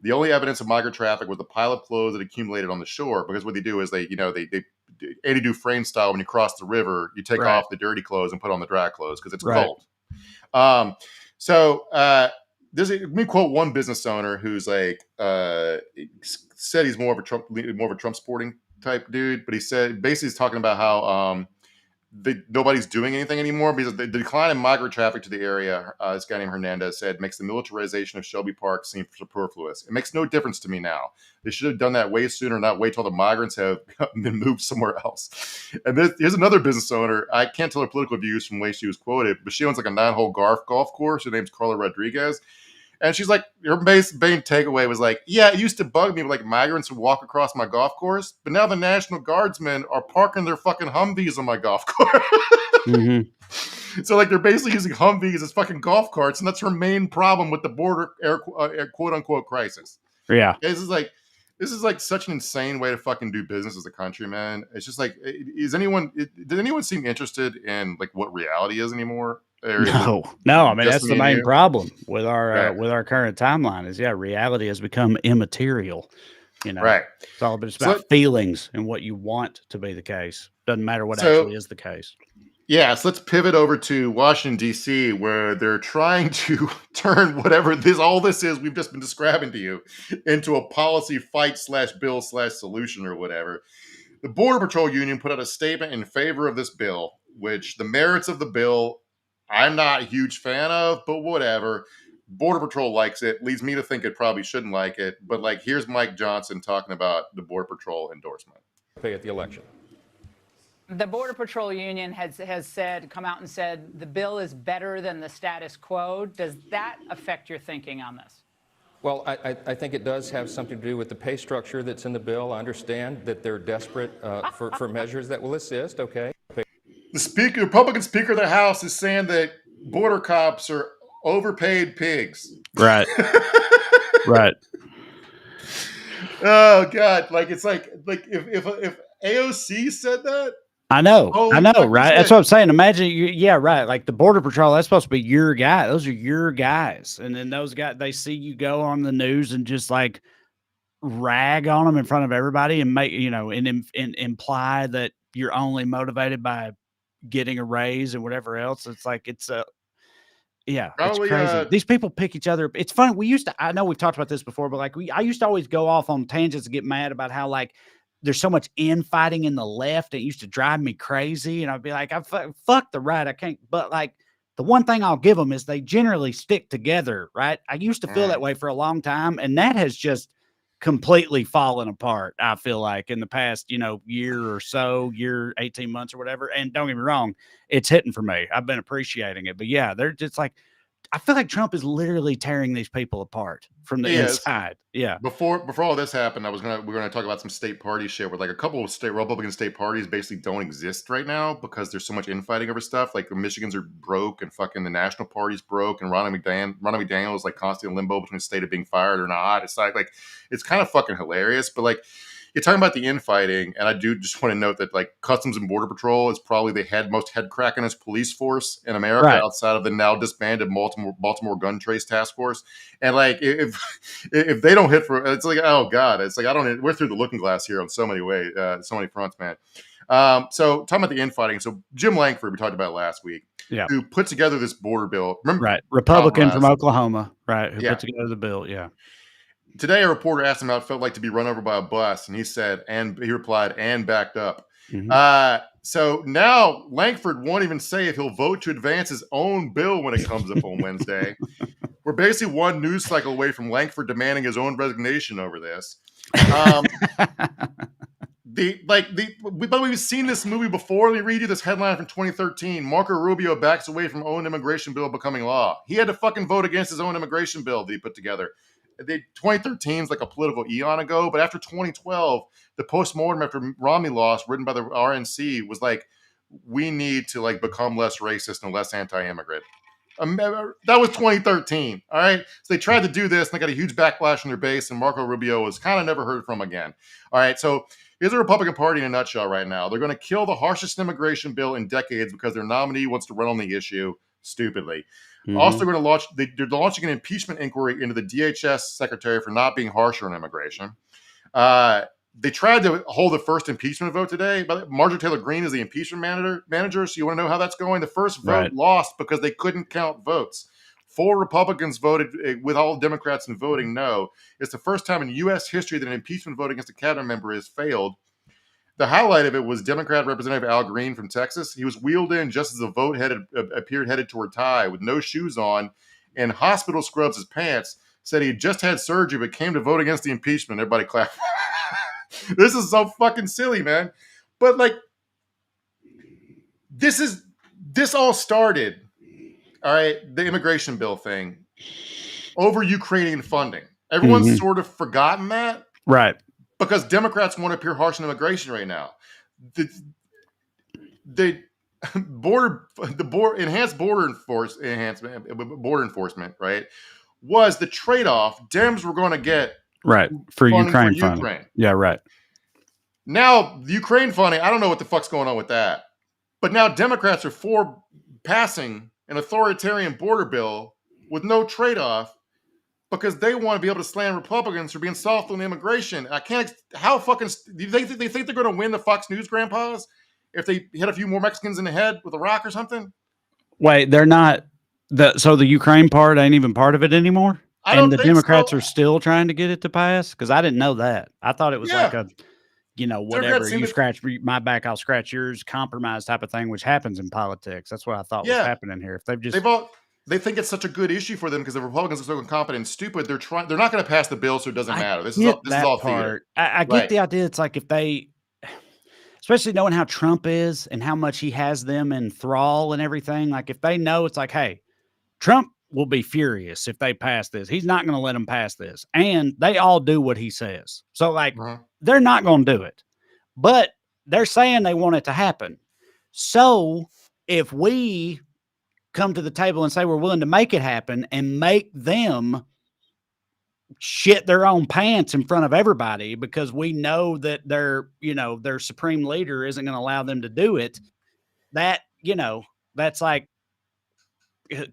The only evidence of migrant traffic was the pile of clothes that accumulated on the shore. Because what they do is they Eddie Dufresne style, when you cross the river, you take off the dirty clothes and put on the dry clothes because it's cold. Let me quote one business owner who's like said he's more of a Trump supporting type dude, but he said basically he's talking about how nobody's doing anything anymore because the decline in migrant traffic to the area, this guy named Hernandez said, makes the militarization of Shelby Park seem superfluous. It makes no difference to me now. They should have done that way sooner, not wait till the migrants have been moved somewhere else. And here's another business owner. I can't tell her political views from the way she was quoted, but she owns like a 9-hole golf course. Her name's Carla Rodriguez. And she's like, her main takeaway was like, yeah, it used to bug me when like migrants would walk across my golf course, but now the National Guardsmen are parking their fucking Humvees on my golf course. So like they're basically using Humvees as fucking golf carts, and that's her main problem with the border quote unquote crisis. Yeah, this is like such an insane way to fucking do business as a country, man. It's just like, did anyone seem interested in like what reality is anymore? No. I mean, that's the main problem with our current timeline is reality has become immaterial. It's all about feelings and what you want to be the case. Doesn't matter what actually is the case. Yeah, so let's pivot over to Washington, D.C., where they're trying to turn whatever all this is we've just been describing to you into a policy fight /bill/solution or whatever. The Border Patrol Union put out a statement in favor of this bill, which the merits of the bill I'm not a huge fan of, but whatever. Border Patrol likes it. Leads me to think it probably shouldn't like it. But like, here's Mike Johnson talking about the Border Patrol endorsement. At the election. The Border Patrol Union has come out and said the bill is better than the status quo. Does that affect your thinking on this? Well, I think it does have something to do with the pay structure that's in the bill. I understand that they're desperate for measures that will assist. Okay. The Republican Speaker of the House is saying that border cops are overpaid pigs. Right. Right. Oh God! Like it's like if AOC said that. I know, right? That's what I'm saying. Imagine, right. Like the Border Patrol, that's supposed to be your guy. Those are your guys, and then those guys, they see you go on the news and just like rag on them in front of everybody and make and imply that you're only motivated by getting a raise and whatever else. It's like it's crazy. These people pick each other. It's funny. I know we've talked about this before, but like I used to always go off on tangents and get mad about how like there's so much infighting in the left. It used to drive me crazy. And I'd be like, fuck the right. I can't. But like the one thing I'll give them is they generally stick together, right? I used to feel that way for a long time. And that has just completely fallen apart, I feel like, in the past, year or so, 18 months or whatever. And don't get me wrong, it's hitting for me. I've been appreciating it. But yeah, they're just like, I feel like Trump is literally tearing these people apart from the inside. Yeah. Before all this happened, we're gonna talk about some state party shit where like a couple of Republican state parties basically don't exist right now because there's so much infighting over stuff. Like the Michigans are broke and fucking the National Party's broke, and Ronnie McDaniel is like constantly in limbo between the state of being fired or not. It's like it's kind of fucking hilarious. But like you're talking about the infighting, and I do just want to note that like Customs and Border Patrol is probably the most head crackingest police force in America outside of the now disbanded Baltimore Gun Trace Task Force. And like if they don't hit for, it's like, oh god, it's like we're through the looking glass here on so many ways, so many fronts, man. So talking about the infighting, so Jim Lankford, we talked about last week, who put together this border bill. Remember, Republican from Oklahoma, who put together the bill, Today, a reporter asked him how it felt like to be run over by a bus, and he replied, and backed up. Mm-hmm. So now Lankford won't even say if he'll vote to advance his own bill when it comes up on Wednesday. We're basically one news cycle away from Lankford demanding his own resignation over this. But we've seen this movie before. Let me read you this headline from 2013. Marco Rubio backs away from own immigration bill becoming law. He had to fucking vote against his own immigration bill that he put together. 2013 is like a political eon ago, but after 2012, the postmortem after Romney lost, written by the RNC, was like, we need to like become less racist and less anti-immigrant. That was 2013. All right. So they tried to do this and they got a huge backlash on their base, and Marco Rubio was kind of never heard from again. All right. So here's the Republican Party in a nutshell right now. They're going to kill the harshest immigration bill in decades because their nominee wants to run on the issue stupidly. Mm-hmm. Also going to they're launching an impeachment inquiry into the DHS secretary for not being harsher on immigration. They tried to hold the first impeachment vote today, but Marjorie Taylor Greene is the impeachment manager. So you want to know how that's going? The first vote lost because they couldn't count votes. 4 Republicans voted with all Democrats in voting no. It's the first time in U.S. history that an impeachment vote against a cabinet member has failed. The highlight of it was Democrat Representative Al Green from Texas. He was wheeled in just as the vote appeared headed toward tie with no shoes on and hospital scrubs as pants. Said he had just had surgery but came to vote against the impeachment. Everybody clapped. This is so fucking silly, man. But like, this all started, all right, the immigration bill thing over Ukrainian funding. Everyone's sort of forgotten that. Right. Because Democrats want to appear harsh on immigration right now. The enhanced border enforcement, right, was the trade-off Dems were going to get for Ukraine funding. Yeah, right. Now, the Ukraine funding, I don't know what the fuck's going on with that. But now Democrats are for passing an authoritarian border bill with no trade-off because they want to be able to slam Republicans for being soft on immigration. I can't. How fucking do they think they're going to win the Fox News grandpas if they hit a few more Mexicans in the head with a rock or something? Wait, they're not. So the Ukraine part ain't even part of it anymore? And the Democrats are still trying to get it to pass? Because I didn't know that. I thought it was like a, whatever, you scratch my back, I'll scratch yours, compromise type of thing, which happens in politics. That's what I thought was happening here. If they think it's such a good issue for them because the Republicans are so incompetent and stupid. They're not going to pass the bill, so it doesn't matter. This is all theater. I get the idea. It's like if they, especially knowing how Trump is and how much he has them in thrall and everything, like if they know it's like, hey, Trump will be furious if they pass this. He's not going to let them pass this. And they all do what he says. So like, they're not going to do it. But they're saying they want it to happen. So if we come to the table and say we're willing to make it happen and make them shit their own pants in front of everybody because we know that their supreme leader isn't going to allow them to do it, that, that's like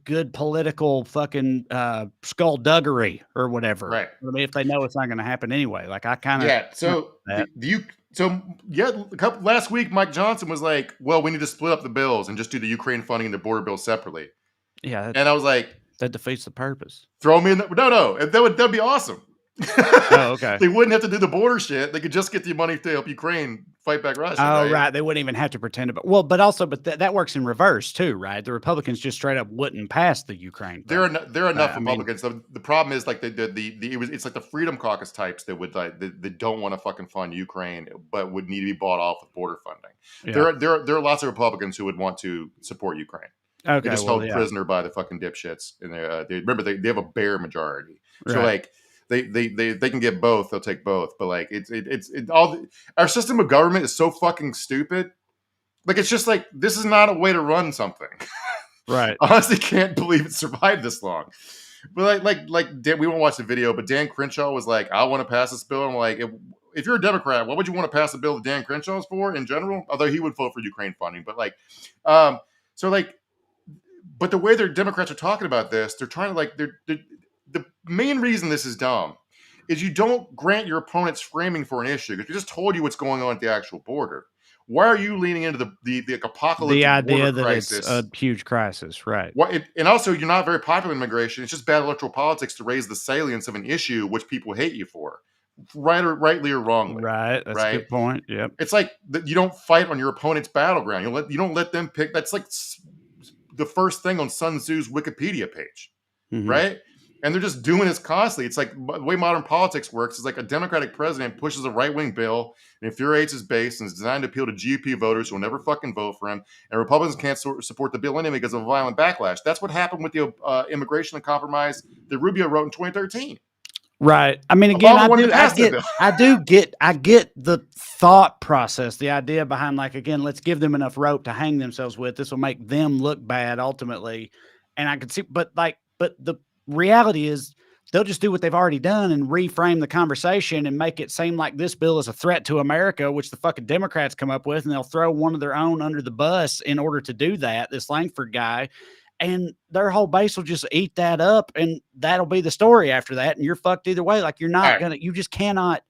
good political fucking skullduggery or whatever. Right. I mean, if they know it's not going to happen anyway, like I kind of last week Mike Johnson was like, well, we need to split up the bills and just do the Ukraine funding and the border bill separately. Yeah. And I was like, that defeats the purpose. Throw me in no. That'd be awesome. Oh, okay. They wouldn't have to do the border shit. They could just get the money to help Ukraine fight back Russia. Oh, right. They wouldn't even have to pretend to. But that works in reverse too, right? The Republicans just straight up wouldn't pass the Ukraine. There are enough Republicans. The problem is like it's like the Freedom Caucus types that would that don't want to fucking fund Ukraine, but would need to be bought off with border funding. Yeah. There are lots of Republicans who would want to support Ukraine. They Okay, just well, held yeah, prisoner by the fucking dipshits. And they remember they have a bare majority. So right. like they can get both. They'll take both. But like our system of government is so fucking stupid. Like it's just like this is not a way to run something. Right. I honestly can't believe it survived this long. But we won't watch the video. But Dan Crenshaw was like, "I want to pass this bill." I'm like, if you're a Democrat, what would you want to pass a bill that Dan Crenshaw's for in general? Although he would vote for Ukraine funding, but like, so like, but the way their Democrats are talking about this, they're trying to like, the main reason this is dumb is you don't grant your opponents framing for an issue because we just told you what's going on at the actual border. Why are you leaning into the apocalyptic The idea border that crisis? it's a huge crisis, right? And also, you're not very popular in immigration. It's just bad electoral politics to raise the salience of an issue which people hate you for, rightly or wrongly. Right. That's a good point. Yep. It's like you don't fight on your opponent's battleground. You don't let them pick. That's like the first thing on Sun Tzu's Wikipedia page, right? And they're just doing this constantly. It's like the way modern politics works is like a Democratic president pushes a right-wing bill and infuriates his base and is designed to appeal to GOP voters who will never fucking vote for him. And Republicans can't support the bill anyway because of a violent backlash. That's what happened with the immigration and compromise that Rubio wrote in 2013. Right. I mean, again, I get the thought process, the idea behind like, again, let's give them enough rope to hang themselves with. This will make them look bad ultimately. And I could see, but the reality is they'll just do what they've already done and reframe the conversation and make it seem like this bill is a threat to America, which the fucking Democrats come up with. And they'll throw one of their own under the bus in order to do that. This Langford guy. And their whole base will just eat that up, and that'll be the story after that. And you're fucked either way. Like you can't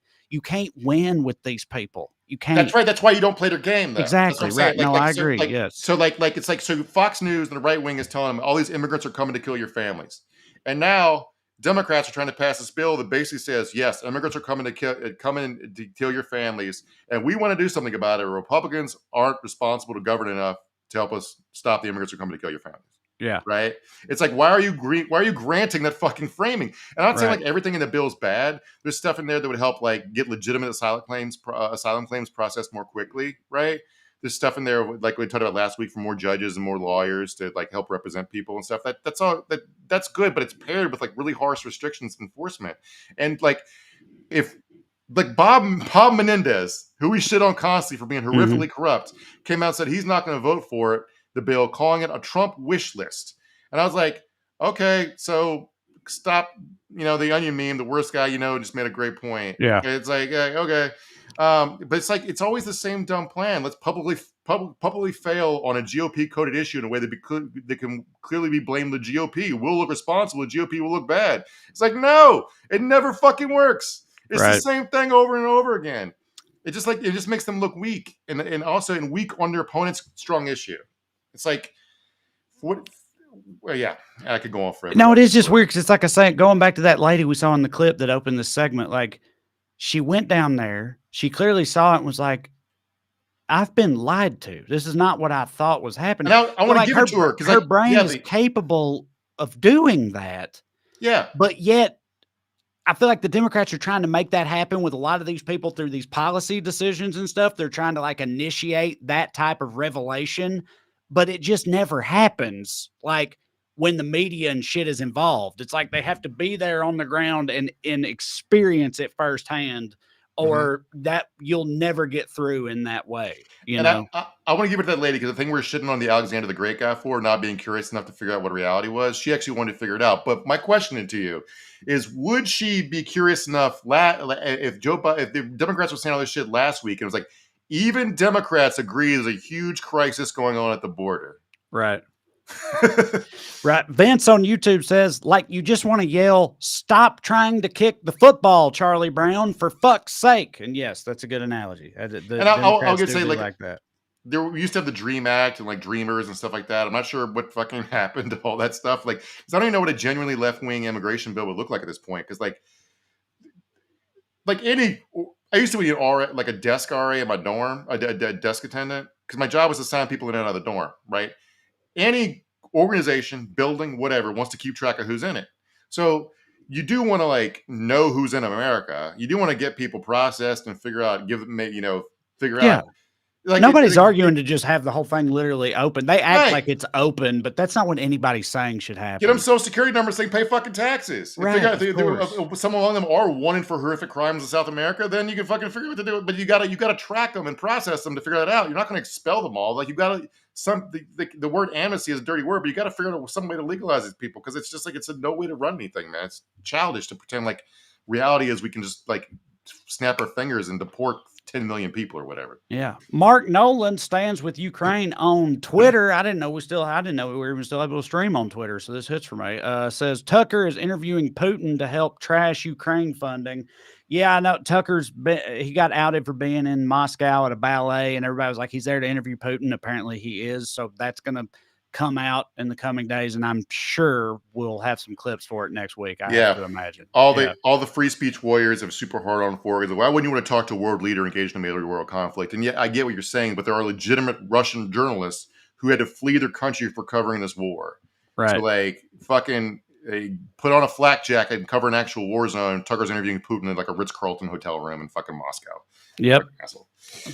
win with these people. You can't. That's right. That's why you don't play their game, though. Exactly. Right. No, I agree. Yes. So so Fox News and the right wing is telling them all these immigrants are coming to kill your families. And now Democrats are trying to pass this bill that basically says, yes, immigrants are coming to kill your families. And we want to do something about it. Republicans aren't responsible to govern enough to help us stop the immigrants who are coming to kill your families. Yeah. Right. It's like, why are you granting that fucking framing? And I'm not saying like everything in the bill is bad. There's stuff in there that would help like get legitimate asylum claims processed more quickly. Right. There's stuff in there like we talked about last week for more judges and more lawyers to like help represent people and stuff. That's all that's good, but it's paired with like really harsh restrictions enforcement. And like if like Bob Menendez, who we shit on constantly for being horrifically corrupt, came out and said he's not going to vote for it. The bill, calling it a Trump wish list. And I was like, okay, so stop, the Onion meme, the worst guy just made a great point. Yeah. It's like, okay. But it's like, it's always the same dumb plan. Let's publicly fail on a GOP coded issue in a way that can clearly be blamed the GOP. We'll look responsible. The GOP will look bad. It's like, no, it never fucking works. It's the same thing over and over again. It just makes them look weak and also weak on their opponent's strong issue. It's like, what? Well, yeah, I could go on forever. No, it is just weird because it's like I say, going back to that lady we saw in the clip that opened this segment, like she went down there, she clearly saw it and was like, I've been lied to. This is not what I thought was happening. And I want to give it to her because her brain is capable of doing that. Yeah. But yet, I feel like the Democrats are trying to make that happen with a lot of these people through these policy decisions and stuff. They're trying to like initiate that type of revelation, but it just never happens. Like when the media and shit is involved, it's like they have to be there on the ground and experience it firsthand, or that you'll never get through in that way. I want to give it to that lady because the thing we're shitting on the Alexander the Great guy for not being curious enough to figure out what reality was, she actually wanted to figure it out. But my question to you is, would she be curious enough if the Democrats were saying all this shit last week and it was like, even Democrats agree there's a huge crisis going on at the border. Right. Right. Vince on YouTube says, like, you just want to yell, stop trying to kick the football, Charlie Brown, for fuck's sake. And yes, that's a good analogy. I'll just say like that. We used to have the Dream Act and like Dreamers and stuff like that. I'm not sure what fucking happened to all that stuff. Like, 'cause I don't even know what a genuinely left-wing immigration bill would look like at this point. Because I used to be a desk RA in my dorm, a desk attendant, because my job was to sign people in and out of the dorm, right? Any organization, building, whatever, wants to keep track of who's in it. So you do want to know who's in America. You do want to get people processed and figure out, out. Like Nobody's arguing to just have the whole thing literally open. They act Right. like it's open, but that's not what anybody's saying should happen. Get them social security numbers so they can pay fucking taxes. Right, If some among them are wanted for horrific crimes in South America, then you can fucking figure out what to do. But you gotta track them and process them to figure that out. You're not going to expel them all. Like you gotta the word amnesty is a dirty word, but you got to figure out some way to legalize these people because it's just like it's a no way to run anything, man. It's childish to pretend like reality is we can just like snap our fingers and deport 10 million people or whatever. Yeah. Mark Nolan stands with Ukraine on Twitter. I didn't know we were even still able to stream on Twitter. So this hits for me. Says Tucker is interviewing Putin to help trash Ukraine funding. Yeah, I know he got outed for being in Moscow at a ballet and everybody was like, he's there to interview Putin. Apparently he is. So that's going to come out in the coming days, and I'm sure we'll have some clips for it next week. I have to imagine. All the free speech warriors have super hard on for it. Why wouldn't you want to talk to a world leader engaged in a major world conflict? And yeah, I get what you're saying, but there are legitimate Russian journalists who had to flee their country for covering this war. Right. So like fucking put on a flak jacket and cover an actual war zone. Tucker's interviewing Putin in like a Ritz-Carlton hotel room in fucking Moscow. Yep.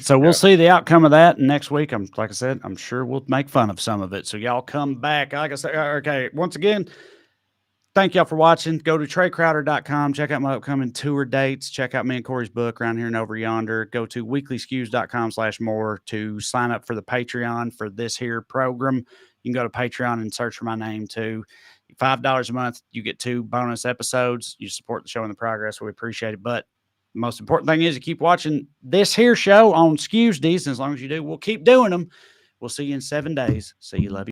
So we'll see the outcome of that. And next week, like I said, I'm sure we'll make fun of some of it. So y'all come back. Like I said, okay. Once again, thank y'all for watching. Go to TreyCrowder.com. Check out my upcoming tour dates. Check out me and Corey's book Around Here and Over Yonder. Go to weeklyskews.com/more to sign up for the Patreon for this here program. You can go to Patreon and search for my name too. $5 a month, you get 2 bonus episodes. You support the show and the progress. We appreciate it. But the most important thing is to keep watching this here show on Skews. And as long as you do, we'll keep doing them. We'll see you in 7 days. See you. Love you.